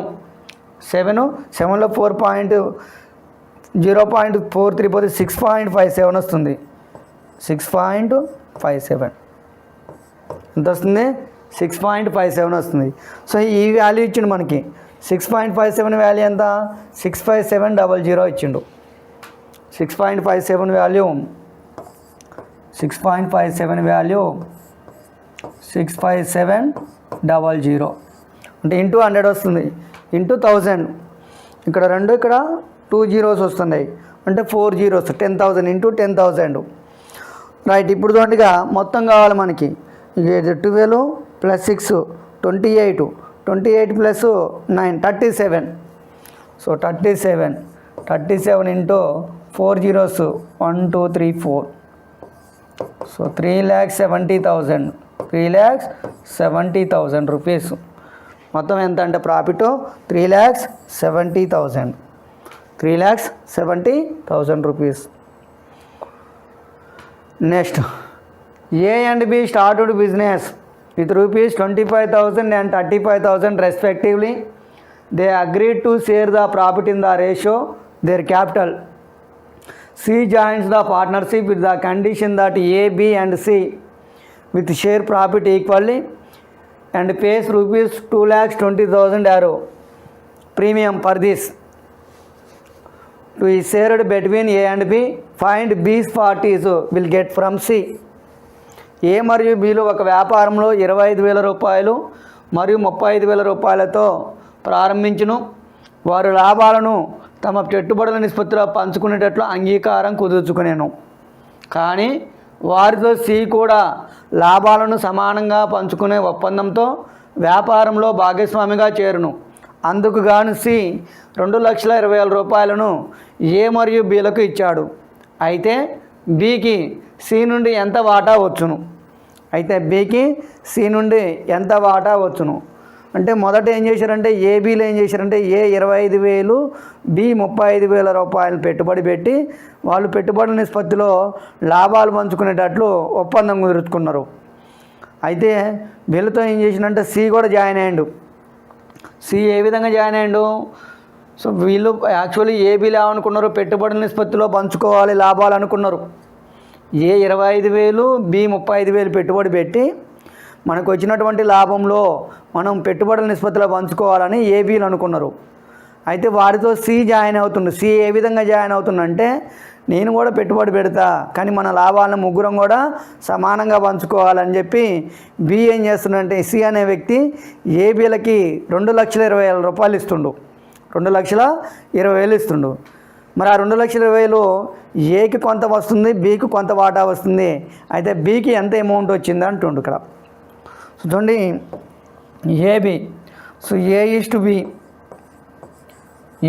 0.43 పోతే 6.57 వస్తుంది. 6.57 ఎంత వస్తుంది? 6.57 వస్తుంది. సో ఈ వాల్యూ ఇచ్చిండు మనకి. 6.57 వాల్యూ ఎంత? 65700 ఇచ్చిండు. 6.57 వాల్యూ 65700 అంటే ఇంటూ 100 వస్తుంది, ఇంటూ 1000. ఇక్కడ 2 ఇక్కడ 2 zeros వస్తున్నాయి అంటే 4 zeros, 10,000 ఇంటూ 10,000 రైట్. ఇప్పుడు చూడండిగా మొత్తం కావాలి మనకి. 12 + 6 28 plus 9 37. So 37 into 4 zeros 1 2 3 4. So 3,70,000 rupees. మొత్తం ఎంత అంటే profit 3,70,000 rupees. Next A and B started business with rupees 25,000 and 35,000 respectively. They agreed to share the profit in the ratio their capital. C joins the partnership with the condition that A, B and C with share profit equally and pays rupees 2,20,000 euro premium for this to be shared between A and B. Find B's parties will get from C. ఏ మరియు బిలు ఒక వ్యాపారంలో 25,000 రూపాయలు మరియు 35,000 రూపాయలతో ప్రారంభించును. వారు లాభాలను తమ పెట్టుబడుల నిష్పత్తిలో పంచుకునేటట్లు అంగీకారం కుదుర్చుకునేను. కానీ వారితో సి కూడా లాభాలను సమానంగా పంచుకునే ఒప్పందంతో వ్యాపారంలో భాగస్వామిగా చేరును. అందుకు గాను సి 2,20,000 రూపాయలను ఏ మరియు బిలకు ఇచ్చాడు. అయితే బికి సి నుండి ఎంత వాటా వచ్చును? ఎంత వాటా వచ్చును అంటే మొదట ఏం చేశారంటే ఏబీలో ఏం చేశారంటే ఏ 25,000 బి 35,000 రూపాయలు పెట్టుబడి పెట్టి వాళ్ళు పెట్టుబడుల నిష్పత్తిలో లాభాలు పంచుకునేటట్లు ఒప్పందం కుదుర్చుకున్నారు. అయితే వీళ్ళతో ఏం చేసిందంటే సి కూడా జాయిన్ అయ్యాడు. సి ఏ విధంగా జాయిన్ అయ్యాడు? సో వీళ్ళు యాక్చువల్లీ ఏబీలు ఏమనుకున్నారు? పెట్టుబడుల నిష్పత్తిలో పంచుకోవాలి లాభాలు అనుకున్నారు. ఏ 25,000 బి 35,000 పెట్టుబడి పెట్టి మనకు వచ్చినటువంటి లాభంలో మనం పెట్టుబడుల నిష్పత్తిలో పంచుకోవాలని ఏబీలు అనుకున్నారు. అయితే వారితో సి జాయిన్ అవుతుండు. సి ఏ విధంగా జాయిన్ అవుతుందంటే నేను కూడా పెట్టుబడి పెడతా కానీ మన లాభాలను ముగ్గురం కూడా సమానంగా పంచుకోవాలని చెప్పి బి ఏం చేస్తుందంటే సి అనే వ్యక్తి ఏబీలకి 2,20,000 రూపాయలు ఇస్తుండు. 2,20,000 ఇస్తుండు. మరి ఆ 2,20,000 ఏకి కొంత వస్తుంది, బీకి కొంత వాటా వస్తుంది. అయితే బీకి ఎంత అమౌంట్ వచ్చింది అంటుండు ఇక్కడ. సో చూడండి AB. So A is to B.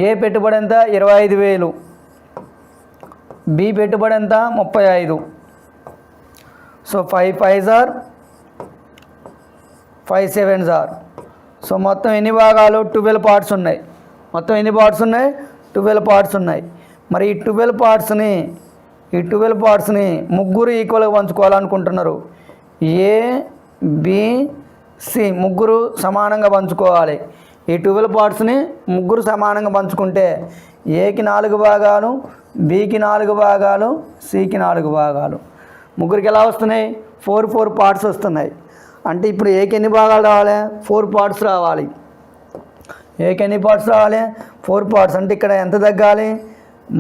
A పెట్టుబడి ఎంత? 25,000. బి పెట్టుబడి ఎంత? 35. So 5 5s are 5 7s are. So మొత్తం ఎన్ని భాగాలు? 12 పార్ట్స్ ఉన్నాయి. మొత్తం ఎన్ని పార్ట్స్ ఉన్నాయి? 12 పార్ట్స్ ఉన్నాయి. మరి ఈ 12 పార్ట్స్ని ముగ్గురు ఈక్వల్గా పంచుకోవాలనుకుంటున్నారు. ఏ బి సి ముగ్గురు సమానంగా పంచుకోవాలి. ఈ 12 పార్ట్స్ని ముగ్గురు సమానంగా పంచుకుంటే ఏకి 4 భాగాలు, బికి 4 భాగాలు, సికి 4 భాగాలు. ముగ్గురికి ఎలా వస్తున్నాయి? 4 పార్ట్స్ వస్తున్నాయి. అంటే ఇప్పుడు ఏకి ఎన్ని భాగాలు రావాలి? 4 పార్ట్స్ రావాలి. ఏకి ఎన్ని పార్ట్స్ రావాలి? 4 పార్ట్స్. అంటే ఇక్కడ ఎంత తగ్గాలి?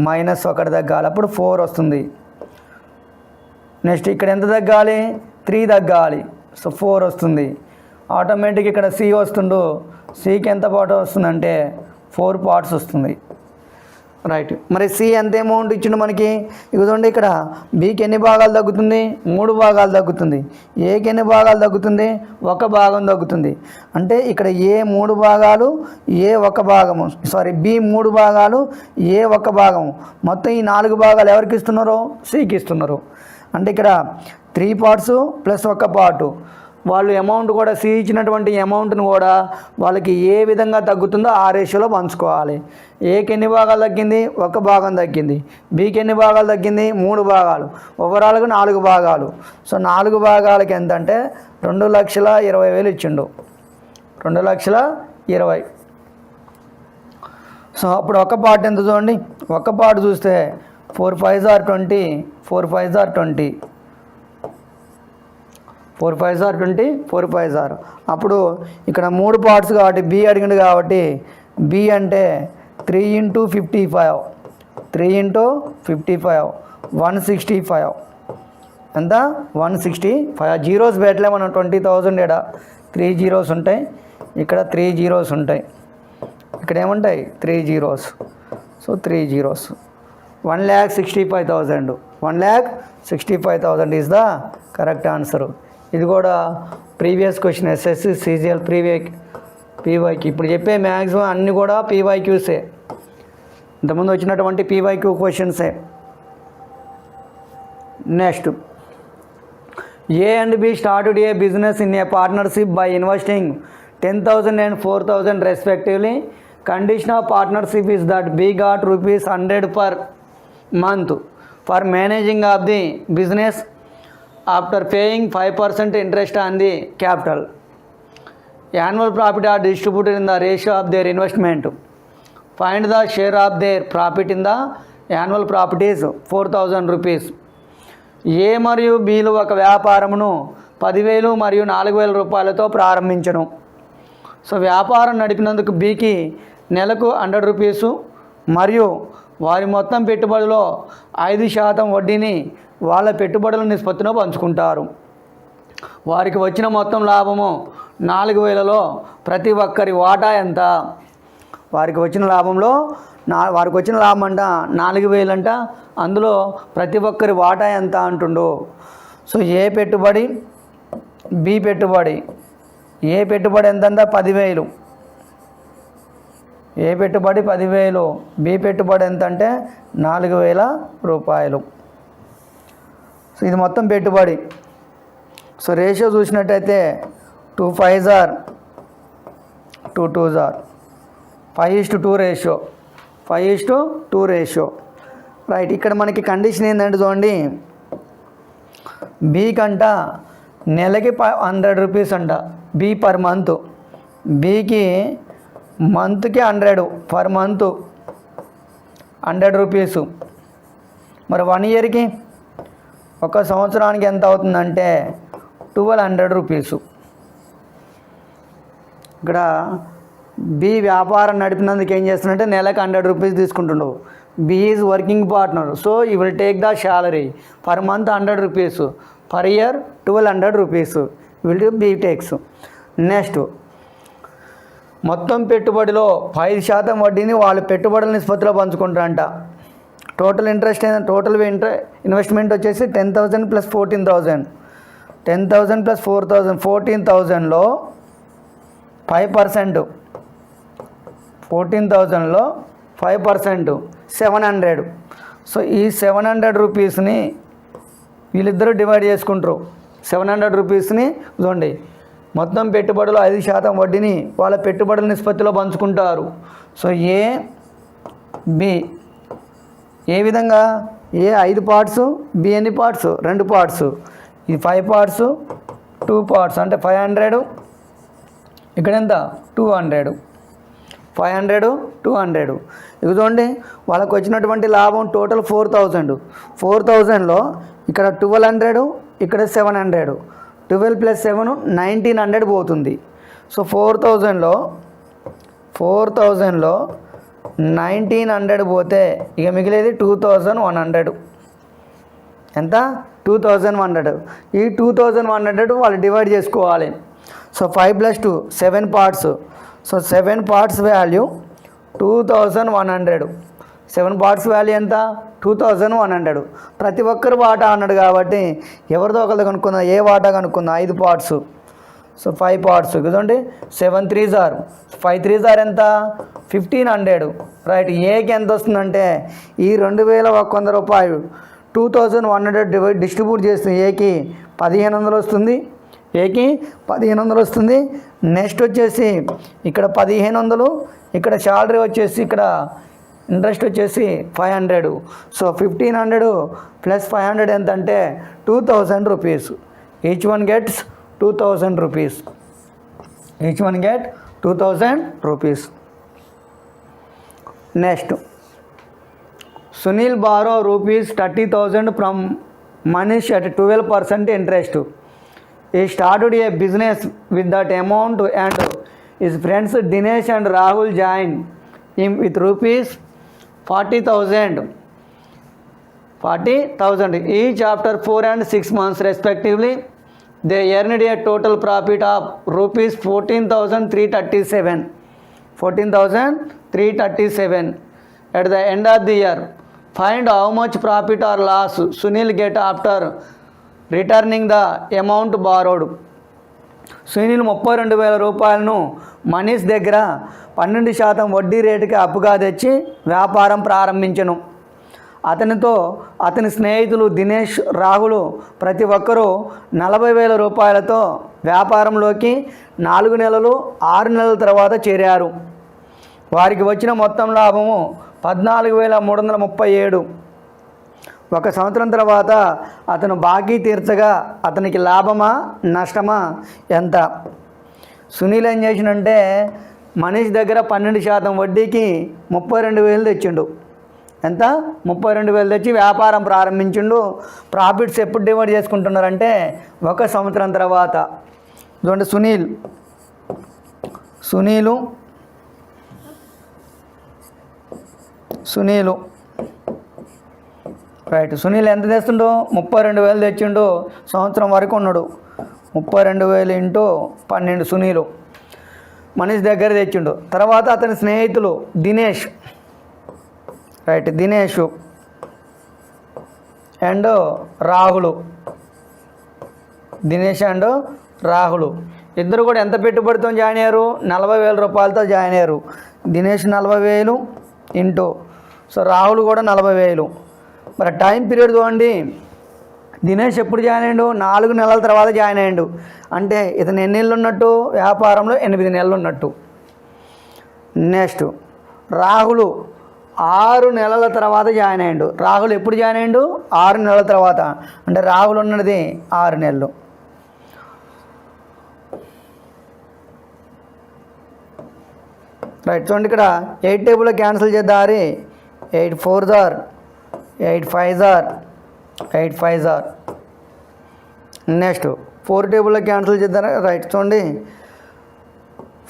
-1 తగ్గాలి. అప్పుడు 4 వస్తుంది. నెక్స్ట్ ఇక్కడ ఎంత తగ్గాలి? 3 తగ్గాలి. సో 4 వస్తుంది. ఆటోమేటిక్ ఇక్కడ సి వస్తుండు. సికి ఎంత పార్ట్ వస్తుందంటే 4 పార్ట్స్ వస్తుంది. రైట్. మరి సి ఎంత అమౌంట్ ఇచ్చిండు మనకి? ఇదిగోండి ఇక్కడ బికి ఎన్ని భాగాలు తగ్గుతుంది? 3 భాగాలు తగ్గుతుంది. ఏకి ఎన్ని భాగాలు తగ్గుతుంది? 1 భాగం తగ్గుతుంది. అంటే ఇక్కడ ఏ 3 భాగాలు, ఏ 1 భాగము, బి 3 భాగాలు, ఏ 1 భాగము, మొత్తం ఈ 4 భాగాలు ఎవరికి ఇస్తున్నారు? సికి ఇస్తున్నారు. అంటే ఇక్కడ 3 పార్ట్స్ ప్లస్ 1 పార్టు. వాళ్ళు అమౌంట్ కూడా సి ఇచ్చినటువంటి అమౌంట్ను కూడా వాళ్ళకి ఏ విధంగా తగ్గుతుందో ఆ రేషియోలో పంచుకోవాలి. ఏకి ఎన్ని భాగాలు తగ్గింది? 1 భాగం తగ్గింది. బికి ఎన్ని భాగాలు తగ్గింది? 3 భాగాలు. ఓవరాల్గా 4 భాగాలు. సో 4 భాగాలకి ఎంత అంటే 2,20,000 ఇచ్చిండు. 2,20,000. సో అప్పుడు 1 పార్ట్ ఎంత చూడండి? 1 పార్ట్ చూస్తే 4 5s are 20, 4 5s are 20, 4 5s are 20, 4 5s are. అప్పుడు ఇక్కడ 3 పార్ట్స్ కాబట్టి బి అడిగిండు కాబట్టి బి అంటే 3 × 55, 3 × 55, 165. ఎంత? 165. జీరోస్ పెట్టలే మనం. 20,000 ఇక్కడ 3 zeros ఉంటాయి, ఇక్కడ 3 zeros ఉంటాయి, ఇక్కడ ఏముంటాయి? 3 zeros. So 3 zeros. 1,65,000. 1,65,000 is the correct answer. ఇది కూడా ప్రీవియస్ క్వశ్చన్ ఎస్ఎస్సి సిజిఎల్ పీవైకి. ఇప్పుడు చెప్పే మ్యాక్సిమం అన్నీ కూడా పీవైక్యూసే, ఇంతకుముందు వచ్చినటువంటి పీవైక్యూ క్వశ్చన్సే. Next, A and B started a business in a partnership by investing 10,000 and 4,000 respectively. Condition of partnership is that B got ₹100 per month for managing of the business after paying 5% interest on the capital. Annual profit are distributed in the ratio of their investment. Find the share of their profit in the annual profit is ₹4,000. ఏ మరియు బిలు ఒక వ్యాపారమును 10,000 మరియు 4,000 రూపాయలతో ప్రారంభించను. So వ్యాపారం నడిపినందుకు బికి నెలకు ₹100 మరియు వారి మొత్తం పెట్టుబడిలో 5% వడ్డీని వాళ్ళ పెట్టుబడుల నిష్పత్తిలో పంచుకుంటారు. వారికి వచ్చిన మొత్తం లాభము 4,000లో ప్రతి ఒక్కరి వాటా ఎంత? వారికి వచ్చిన లాభంలో వారికి వచ్చిన లాభం అంట 4,000 అంట, అందులో ప్రతి ఒక్కరి వాటా ఎంత అంటుండు. సో ఏ పెట్టుబడి, బి పెట్టుబడి. ఏ పెట్టుబడి ఎంతంత? 10,000. ఏ పెట్టుబడి 10,000, బి పెట్టుబడి ఎంత అంటే 4,000 రూపాయలు. సో ఇది మొత్తం పెట్టుబడి. సో రేషియో చూసినట్టయితే 2 5s are 2 2s are 5:2 ratio, 5:2 ratio. Right. ఇక్కడ మనకి కండిషన్ ఏంటంటే చూడండి, బి కంట నెలకి ₹100 అంట. బి పర్ మంత్, బికి మంత్కి 100 పర్ మంత్ ₹100. మరి 1 ఇయర్కి, 1 సంవత్సరానికి ఎంత అవుతుందంటే ₹1,200. ఇక్కడ బి వ్యాపారం నడిపినందుకు ఏం చేస్తున్నట్టే నెలకు ₹100 తీసుకుంటుండవు. B is working partner, so you will take the salary per month ₹100, per year ₹1,200 will be takes. Next, మొత్తం పెట్టుబడిలో 5% వడ్డీని వాళ్ళ పెట్టుబడుల నిష్పత్తిలో పంచుకుంటారంట. టోటల్ ఇన్వెస్ట్మెంట్ వచ్చేసి 10,000 + 14,000, 10,000 + 4,000, 14,000లో 5%, 14,000లో 5% 700. సో ఈ ₹700ని వీళ్ళిద్దరూ డివైడ్ చేసుకుంటారు. ₹700ని చూడండి, మొత్తం పెట్టుబడిలో 5% వడ్డీని వాళ్ళ పెట్టుబడుల నిష్పత్తిలో పంచుకుంటారు. సో ఏ బి ఏ విధంగా? ఏ 5 పార్ట్స్, బి ఎన్ని పార్ట్స్? 2 పార్ట్స్. ఇది 5 పార్ట్స్, 2 పార్ట్స్ అంటే 500. ఇక్కడ ఎంత? 200. 500, 200. ఇక చూడండి, వాళ్ళకు వచ్చినటువంటి లాభం టోటల్ 4,000. 4,000లో ఇక్కడ 1,200, ఇక్కడ 700. 12 + 7 1,900 పోతుంది. సో 4,000లో 1,900 పోతే ఇక మిగిలేది 2,100. ఎంత? 2,100. ఈ 2,100 వాళ్ళు డివైడ్ చేసుకోవాలి. So 5 + 2 7 parts. So 7 parts value 2100. 7 parts value ఎంత? 2100. ప్రతి ఒక్కరు వాటా అన్నాడు కాబట్టి ఎవరిదో ఒకరితో కనుక్కుందాం. ఏ వాటా కనుక్కుందాం? 5 పార్ట్స్. సో 5 పార్ట్స్ చూడండి. 7 3s are 5 3s are ఎంత? 1500. రైట్. ఏకి ఎంత వస్తుందంటే ఈ 2100 రూపాయలు 2100 డిస్ట్రిబ్యూట్ చేస్తుంది. ఏకి 1500 వస్తుంది. ఏకి 1500 వస్తుంది. నెక్స్ట్ వచ్చేసి ఇక్కడ 1500, ఇక్కడ శాలరీ వచ్చేసి, ఇక్కడ ఇంట్రెస్ట్ వచ్చేసి 500. సో 1500 + 500 ఎంత అంటే 2000 rupees. Each one gets 2000 rupees. Each one get 2000 rupees. Next, Sunil borrow rupees 30,000 from Manish at 12% interest. He started a business with that amount and his friends Dinesh and Rahul joined him with rupees 40,000 each after 4 and 6 months respectively. They earned a total profit of rupees 14,337. 14,337 at the end of the year. Find how much profit or loss Sunil get after returning the amount borrowed. Sunil 32,000 రూపాయలను మనీష్ దగ్గర 12% వడ్డీ రేటుకి అప్పుగా తెచ్చి వ్యాపారం ప్రారంభించను. అతనితో అతని స్నేహితులు దినేష్, రాహుల్ ప్రతి ఒక్కరూ 40,000 రూపాయలతో వ్యాపారంలోకి 4 నెలలు 6 నెలల తర్వాత చేరారు. వారికి వచ్చిన మొత్తం లాభము 14,337. 1 సంవత్సరం తర్వాత అతను బాకీ తీర్చగా అతనికి లాభమా నష్టమా ఎంత? సునీల్ ఏం చేసినంటే మనీష్ దగ్గర 12% వడ్డీకి 32,000 తెచ్చిండు. ఎంత? 32,000 తెచ్చి వ్యాపారం ప్రారంభించిండు. ప్రాఫిట్స్ ఎప్పుడు డివైడ్ చేసుకుంటున్నారంటే 1 సంవత్సరం తర్వాత. చూడండి సునీలు రైట్. సునీల్ ఎంత తెస్తుండో? 32,000 తెచ్చిండు. సంవత్సరం వరకు ఉన్నాడు. 32,000 × 12 సునీలు మనీష్ దగ్గర తెచ్చిండు. తర్వాత అతని స్నేహితులు దినేష్ రైట్, దినేష్ అండ్ రాహుల్, ఇద్దరు కూడా ఎంత పెట్టుబడితో జాయిన్ అయ్యారు? 40,000 రూపాయలతో జాయిన్ అయ్యారు. దినేష్ 40,000 ఇంటూ, సో రాహుల్ కూడా 40,000. మరి టైం పీరియడ్ చూడండి. దినేష్ ఎప్పుడు జాయిన్ అయ్యాడు? 4 నెలల తర్వాత జాయిన్ అయ్యాడు. అంటే ఇతను ఎన్ని నెలలు ఉన్నట్టు? వ్యాపారంలో 8 నెలలు ఉన్నట్టు. నెక్స్ట్ రాహుల్ 6 నెలల తర్వాత జాయిన్ అయ్యాడు. రాహుల్ ఎప్పుడు జాయిన్ అయ్యాడు? 6 నెలల తర్వాత. అంటే రాహుల్ ఉన్నది 6 నెలలు. రైట్. చూడండి ఇక్కడ 8 టేబుల్లో క్యాన్సిల్ చేద్దారి. 8 4s are 8 5s are 8 5s are. Next 4 టేబుల్లో క్యాన్సిల్ చేద్దారా? రైట్. చూడండి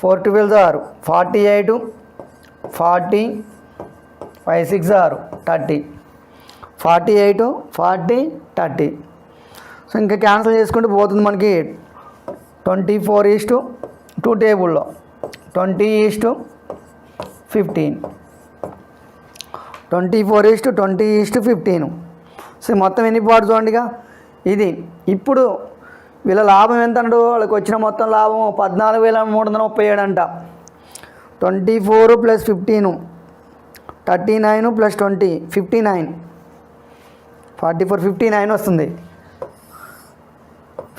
4 12s are 48 40 5 6s are 30 48 40 30. So ఇంకా క్యాన్సిల్ చేసుకుంటూ పోతుంది మనకి 24:2 టేబుల్లో 20:15 24:20:15. సో మొత్తం ఎన్ని పార్ట్స్ చూడండిగా ఇది. ఇప్పుడు వీళ్ళ లాభం ఎంత అన్నాడు? వాళ్ళకి వచ్చిన మొత్తం లాభం 14,337 అంట. 24 + 15 39 + 20 59 44 59 వస్తుంది.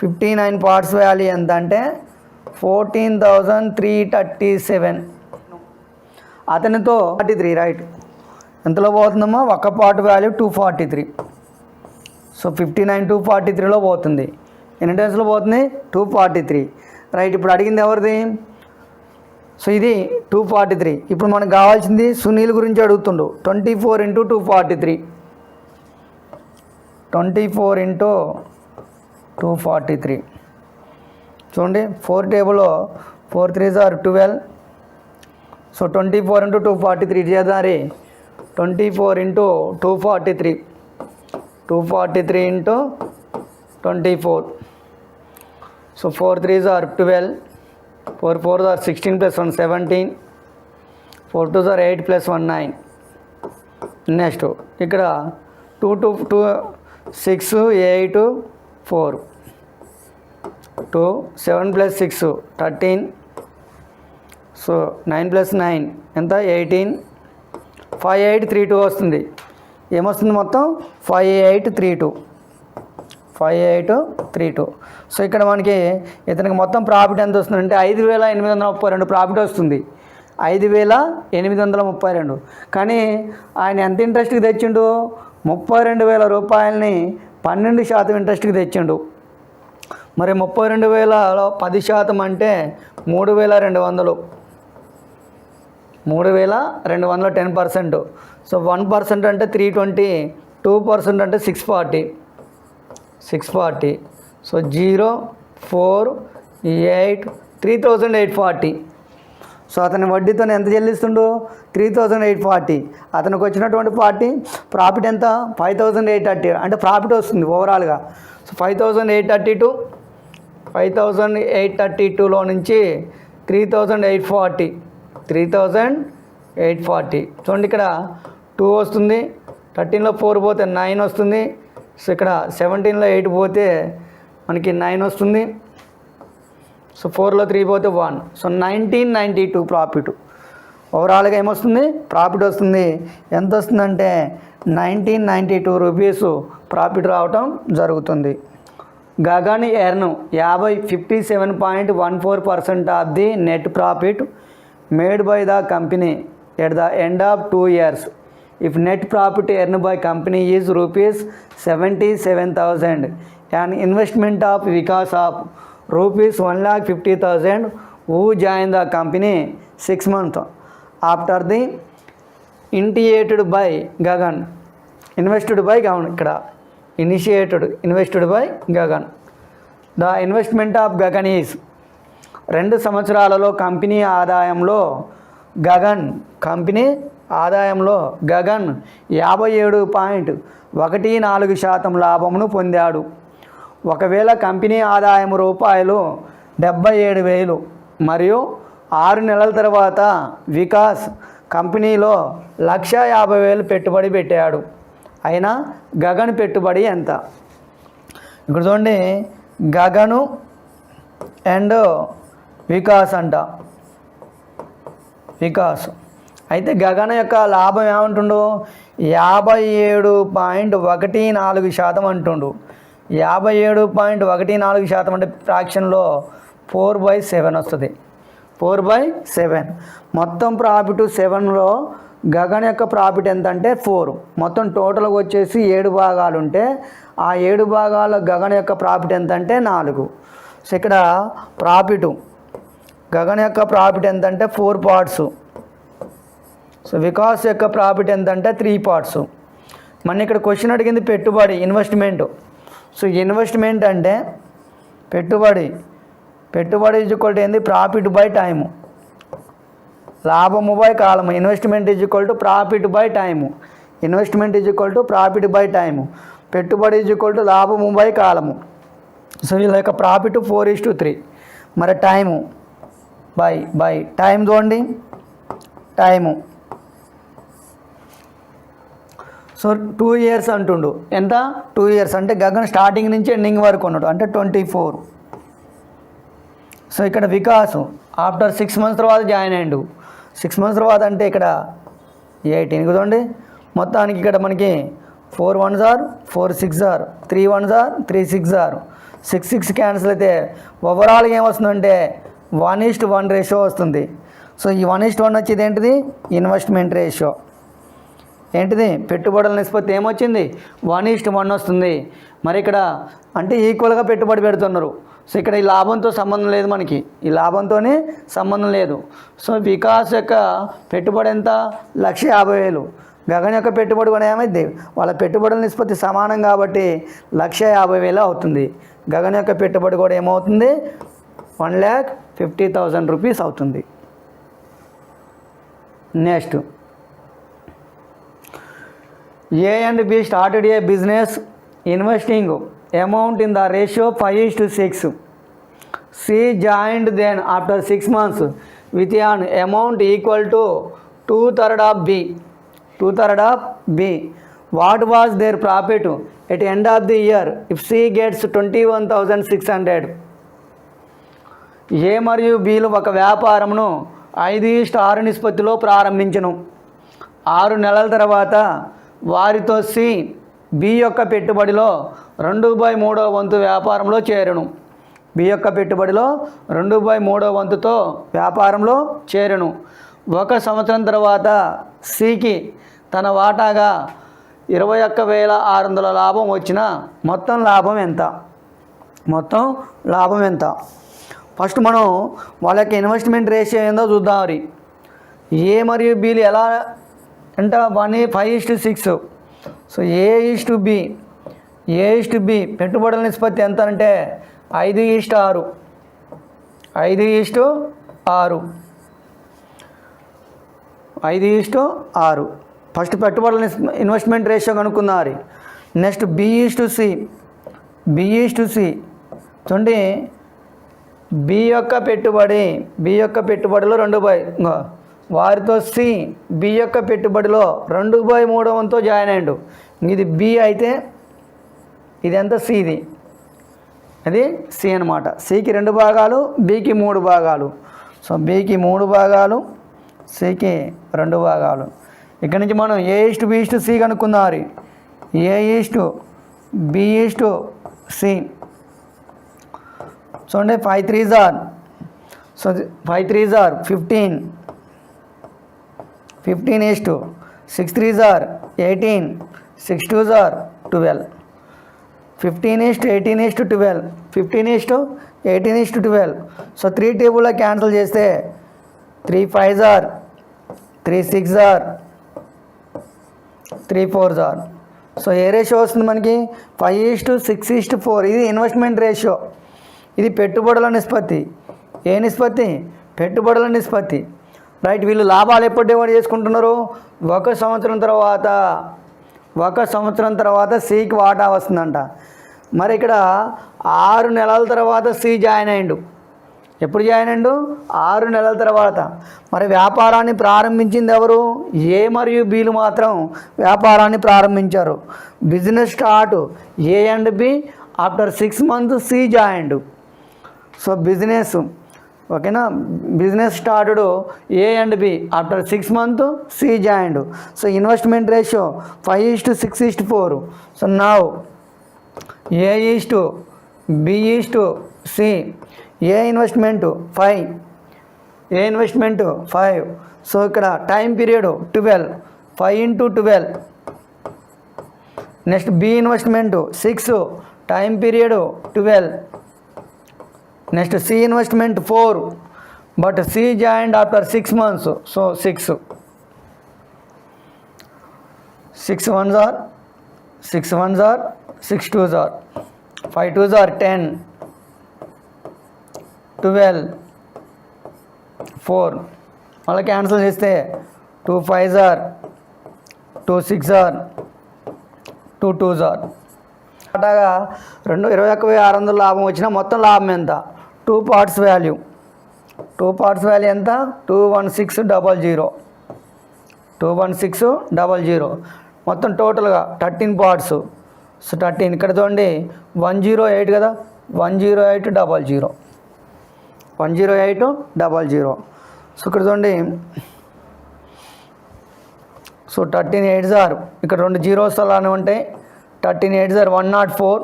59 పార్ట్స్ వాల్యూ ఎంత అంటే 14,337. అతనితో 43 రైట్. ఎంతలో పోతుందమ్మా? ఒక పార్ట్ వాల్యూ 243. సో 59 243లో పోతుంది. ఎన్ని టైమ్స్లో పోతుంది? 243 రైట్. ఇప్పుడు అడిగింది ఎవరిది? సో ఇది 243. ఇప్పుడు మనకు కావాల్సింది సునీల్ గురించి అడుగుతుండు. 24 × 243 24 × 243. చూడండి 4 టేబుల్లో 4 3s are 12. So 24 × 243 చేద్దారి. 24 × 243 243 × 24. So 4 3s are 12. 4 4 are 16 plus 1 17, 4 2 are 8 plus 1 9. Next ఇక్కడ 2 2 2 6 8 4, 2 7 plus 6 13, సో 9 plus 9 ఎంత 18, 5 8 3 2 వస్తుంది. ఏమొస్తుంది మొత్తం 5 8 3 2, 5 8 3 2. సో ఇక్కడ మనకి ఇతనికి మొత్తం ప్రాఫిట్ ఎంత వస్తుందంటే 5832 ప్రాఫిట్ వస్తుంది. 5832. కానీ ఆయన ఎంత ఇంట్రెస్ట్కి తెచ్చిండు? 32,000 రూపాయలని 12% ఇంట్రెస్ట్కి తెచ్చిండు. మరి 32,000లో 10% అంటే 3,200. 3,200 10%. సో 1% అంటే 320, 2% అంటే 640. సో 0 4 8 3,840. సో అతని వడ్డీతో ఎంత చెల్లిస్తుండు? 3,840. అతనికి వచ్చినటువంటి ప్రాఫిట్ ఎంత? 5,830. అంటే ప్రాఫిట్ వస్తుంది ఓవరాల్గా. సో 5,832లో నుంచి 3,840. చూడండి ఇక్కడ 2 వస్తుంది, 13లో 4 పోతే 9 వస్తుంది. సో ఇక్కడ 17లో 8 పోతే మనకి 9 వస్తుంది. సో 4లో 3 పోతే 1. So 1992 profit. ఓవరాల్గా ఏమొస్తుంది? ప్రాఫిట్ వస్తుంది. ఎంత వస్తుందంటే 1992 రూపీస్ ప్రాఫిట్ రావటం జరుగుతుంది. Gagan earn 57.14% of the net profit made by the company at the end of 2 years. If net profit earned by company is rupees 77,000, an investment of Vikas of rupees 1,50,000 who joined the company 6 months after the initiated by Gagan. Invested by Gagan. ఇక్కడ invested by Gagan. The investment of Gagan is 2 సంవత్సరాలలో company ఆదాయంలో గగన్ 57.14% లాభమును పొందాడు. ఒకవేళ company ఆదాయం రూపాయలు 77,000 మరియు 6 నెలల తర్వాత వికాస్ కంపెనీలో 1,50,000 పెట్టుబడి పెట్టాడు. అయినా గగన్ పెట్టుబడి ఎంత? ఇక్కడ చూడండి, గగను అండ్ వికాస్ అంట. వికాస్ అయితే గగన యొక్క లాభం ఏమంటుండు? 57.14% అంటుండు. 57.14% అంటే ఫ్రాక్షన్లో 4/7 వస్తుంది. 4/7. మొత్తం ప్రాఫిట్ 7లో గగన్ యొక్క ప్రాఫిట్ ఎంత అంటే 4. మొత్తం టోటల్గా వచ్చేసి 7 భాగాలు ఉంటే ఆ 7 భాగాల గగన్ యొక్క ప్రాఫిట్ ఎంత అంటే 4. సో ఇక్కడ గగన్ యొక్క ప్రాఫిట్ ఎంత అంటే 4 పార్ట్స్. సో వికాస్ యొక్క ప్రాఫిట్ ఎంత అంటే 3 పార్ట్స్. మన ఇక్కడ క్వశ్చన్ అడిగింది పెట్టుబడి, ఇన్వెస్ట్మెంట్. సో ఇన్వెస్ట్మెంట్ అంటే పెట్టుబడి ఈక్వల్ టు ఏంది? Profit by time. లాభము బై కాలము. Investment equal to profit by time. పెట్టుబడి ఈక్వల్ టు లాభము బై కాలము. సో వీళ్ళ యొక్క ప్రాఫిట్ 4:3. మరి టైము బై టైం చూడండి, టైము. సో 2 years అంటుండు. ఎంత? 2 years అంటే గగన్ స్టార్టింగ్ నుంచి ఎండింగ్ వరకు ఉన్నాడు అంటే 24. సో ఇక్కడ వికాస్ ఆఫ్టర్ 6 months తర్వాత జాయిన్ అయ్యిండు. 6 months తర్వాత అంటే ఇక్కడ 18 చూడండి. మొత్తానికి ఇక్కడ మనకి 4 1s are 4 6s are 3 1s are 3 6s are 6 6 cancel అయితే ఓవరాల్గా ఏమొస్తుందంటే 1:1 రేషియో వస్తుంది. సో ఈ 1:1 వచ్చేది ఏంటిది? Investment ratio. ఏంటిది? పెట్టుబడుల నిష్పత్తి ఏమొచ్చింది? 1:1 వస్తుంది. మరి ఇక్కడ అంటే ఈక్వల్గా పెట్టుబడి పెడుతున్నారు. సో ఇక్కడ ఈ లాభంతో సంబంధం లేదు, మనకి ఈ లాభంతోనే సంబంధం లేదు. సో వికాస్ యొక్క పెట్టుబడి ఎంత? 1,50,000. గగన్ యొక్క పెట్టుబడి కూడా ఏమైంది? వాళ్ళ పెట్టుబడుల నిష్పత్తి సమానం కాబట్టి 1,50,000 అవుతుంది. గగన్ యొక్క పెట్టుబడి కూడా ఏమవుతుంది? 1,50,000 రూపీస్ అవుతుంది. Next, A and B started a business investing amount in the ratio 5:6. C joined then after 6 months with an amount equal to 2/3 of B. 2/3 of B. What was their profit at end of the year if C gets 21,600? ఏ మరియు బీలు ఒక వ్యాపారమును 5:6 నిష్పత్తిలో ప్రారంభించను. 6 నెలల తర్వాత వారితో C B యొక్క పెట్టుబడిలో 2/3 వంతు వ్యాపారంలో చేరును. బి యొక్క పెట్టుబడిలో 2/3 వంతుతో వ్యాపారంలో చేరును. 1 సంవత్సరం తర్వాత సికి తన వాటాగా 21,600 లాభం వచ్చిన మొత్తం లాభం ఎంత? ఫస్ట్ మనం వాళ్ళ యొక్క ఇన్వెస్ట్మెంట్ రేషియో ఏందో చూద్దాం. మరి ఏ మరియు బీలు ఎలా అంటే 5:6. So A:B. A:B పెట్టుబడుల నిష్పత్తి ఎంత అంటే 5:6. 5:6 ఫస్ట్ పెట్టుబడుల ఇన్వెస్ట్మెంట్ రేషియో కనుక్కున్నారు. Next B:C. చూడండి, బి యొక్క పెట్టుబడిలో 2/, వారితో సి బి యొక్క పెట్టుబడిలో 2/3 వంతో జాయిన్ అయ్యాడు. ఇది బి అయితే ఇది ఎంత? సిది. అది సి అనమాట. సికి 2 భాగాలు, బికి 3 భాగాలు. సో బికి 3 భాగాలు, సికి 2 భాగాలు. ఇక్కడ నుంచి మనం A:B:C కనుక్కుందాం. A:B:C. చూడండి, 5 3s are 15. 15:6. 6 3s are 18. 6 2s are 12. 15:18:12. 15:18:12. So 3 టేబుల్లో క్యాన్సిల్ చేస్తే 3 5s are 3 6s are 3 4s are. So A ratio వస్తుంది మనకి? 5:6:4. ఇది ఇన్వెస్ట్మెంట్ రేషియో. ఇది పెట్టుబడుల నిష్పత్తి. ఏ నిష్పత్తి? పెట్టుబడుల నిష్పత్తి. రైట్. వీళ్ళు లాభాలు ఎప్పుడు డివైడ్ చేసుకుంటున్నారు? 1 సంవత్సరం తర్వాత సికి వాటా వస్తుందంట. మరి ఇక్కడ 6 నెలల తర్వాత సి జాయిన్ అయ్యిండు. ఎప్పుడు జాయిన్ అయ్యిండు? 6 నెలల తర్వాత. మరి వ్యాపారాన్ని ప్రారంభించింది ఎవరు? ఏ మరియు బీలు మాత్రం వ్యాపారాన్ని ప్రారంభించారు. Business start A and B after 6 months C joined. So business, ఓకేనా, business started A and B after 6 months C joined. So investment ratio 5:6:4. So now A:B:C. A investment 5. So ఇక్కడ time period 12. 5 × 12. Next B investment 6. Time period 12. Next C investment 4. But C joined after 6 months. So 6. 6 1s are 6 1s are 6 2s are 5 2s are 10. 12 4. మళ్ళీ cancel చేస్తే 2 5s are 2 6s are 2 2s are. అట్లాగా 21,600 లాభం వచ్చిన మొత్తం లాభం ఎంత? 2 parts value ఎంత? 21600. 21600. మొత్తం టోటల్గా 13 parts. సో 13. ఇక్కడ చూడండి 108 కదా, 10800. 10800. సో ఇక్కడ చూడండి, సో 13 8s are, ఇక్కడ 2 zeros అలానే ఉంటాయి. 13 8s are 104.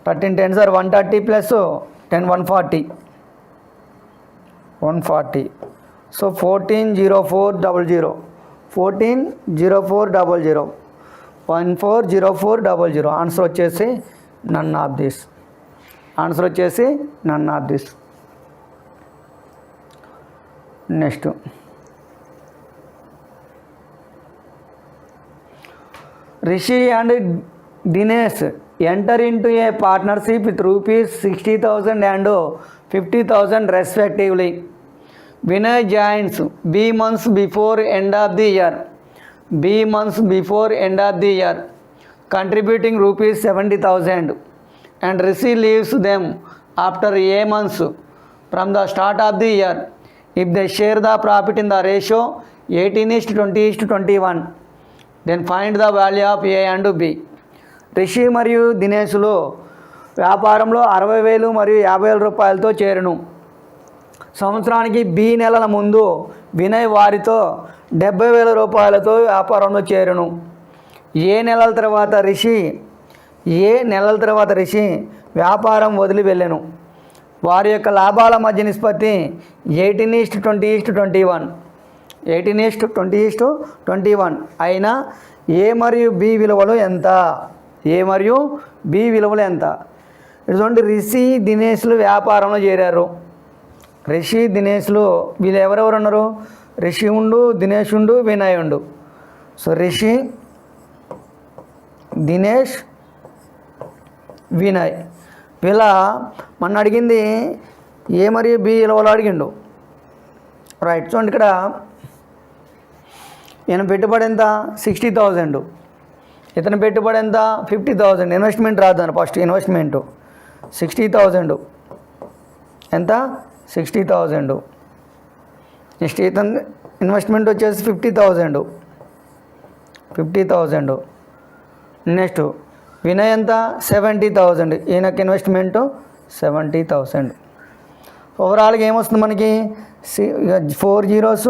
13 10s are 130 plus 10 140. 140. So 140400. 140400. 140400. Answer వచ్చేసి none of this. Next Rishi and Dinesh enter into a partnership with ₹60,000 and 50,000 respectively. Vinay joins B months before end of the year, contributing ₹70,000, and Rishi leaves them after a months from the start of the year if they share the profit in the ratio 18:20:21 then find the value of A and B. Rishi మరియు దినేష్లు వ్యాపారంలో 60,000 మరియు 50,000 రూపాయలతో చేరును. సంవత్సరానికి B నెలల ముందు వినయ్ వారితో 70,000 రూపాయలతో వ్యాపారంలో చేరును. ఏ నెలల తర్వాత రిషి వ్యాపారం వదిలి వెళ్ళెను. వారి యొక్క లాభాల మధ్య నిష్పత్తి 18:20:21 18:20:21 అయినా ఏ మరియు బి విలువలు ఎంత? ఇటువంటి రిషి దినేష్లు వ్యాపారంలో చేరారు. రిషి దినేష్లు వీళ్ళు ఎవరెవరు ఉన్నారు? రిషి ఉండు, దినేష్ ఉండు, వినయ్ ఉండు. సో రిషి, దినేష్, వినయ్ వీళ్ళ మన అడిగింది ఏ మరియు బి విలువలు అడిగిండు. రైట్. చూడండి ఇక్కడ ఈయన పెట్టుబడి ఎంత? 60,000. ఇతని పెట్టుబడి ఎంత? 50,000. Investment రాద్దాను first. ఇన్వెస్ట్మెంట్ 60,000 ఎంత? 60,000. నెక్స్ట్ ఇతని ఇన్వెస్ట్మెంట్ వచ్చేసి 50,000. నెక్స్ట్ వినయ్ ఎంత? 70,000. ఈయనకి ఇన్వెస్ట్మెంటు 70,000. ఓవరాల్గా ఏమొస్తుంది మనకి? 4 zeros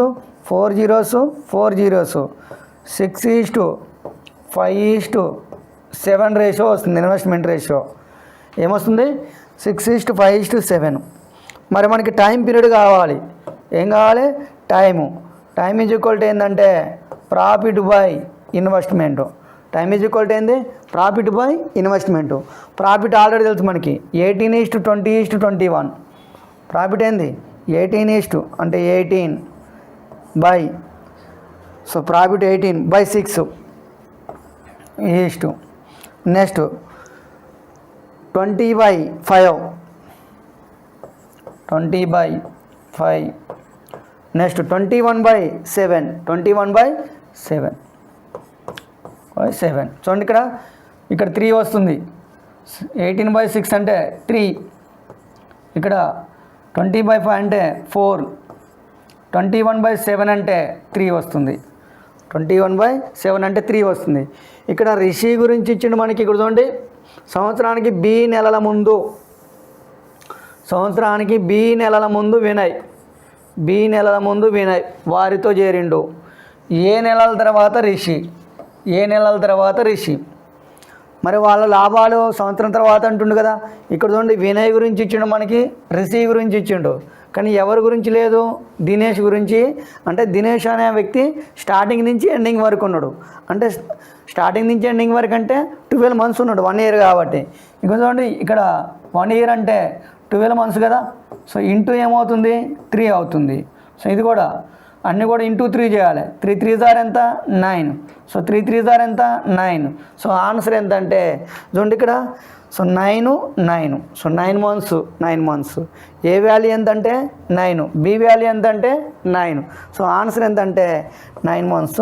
6:5:7 రేషియో వస్తుంది. ఇన్వెస్ట్మెంట్ రేషియో ఏమొస్తుంది? 6:5:7. మరి మనకి టైం పీరియడ్ కావాలి. ఏం కావాలి? టైం ఈజ్ ఈక్వల్ టు ఏంటంటే profit by investment. Time is equal to ఏంది? Profit by investment. Profit already తెలుసు మనకి 18:20:21. ప్రాఫిట్ ఏంది? 18 అంటే 18 by, so profit 18/6 is. Next 20/5 next 21/7 చూడండి ఇక్కడ 3 వస్తుంది. 18/6 అంటే 3. ఇక్కడ 20/5 అంటే 4. 21/7 అంటే 3 వస్తుంది. 21/7 అంటే 3 వస్తుంది. ఇక్కడ రిషి గురించి ఇచ్చిండు మనకి. ఇక్కడ చూడండి, సంవత్సరానికి బి నెలల ముందు వినయ్ వారితో చేరిండు. ఏ నెలల తర్వాత రిషి. మరి వాళ్ళ లాభాలు సంవత్సరం తర్వాత అంటుండు కదా. ఇక్కడ చూడండి, వినయ్ గురించి ఇచ్చిండు మనకి, రిషి గురించి ఇచ్చిండు. కానీ ఎవరి గురించి లేదు? దినేష్ గురించి. అంటే దినేష్ అనే వ్యక్తి స్టార్టింగ్ నుంచి ఎండింగ్ వరకు ఉన్నాడు. అంటే స్టార్టింగ్ నుంచి ఎండింగ్ వరకు అంటే 12 months ఉన్నాడు, 1 year కాబట్టి. ఇక చూడండి, ఇక్కడ 1 year అంటే 12 months కదా. సో ఇంటూ ఏమవుతుంది? 3 అవుతుంది. సో ఇది కూడా అన్నీ కూడా ఇంటూ 3 చేయాలి. 3 3s are ఎంత? 9. సో 3 3s are ఎంత? 9. సో ఆన్సర్ ఎంత అంటే చూడండి ఇక్కడ, సో 9. So 9 months. ఏ వాల్యూ ఎంత అంటే 9, బి వాల్యూ ఎంత అంటే 9. సో ఆన్సర్ ఎంత అంటే 9 months.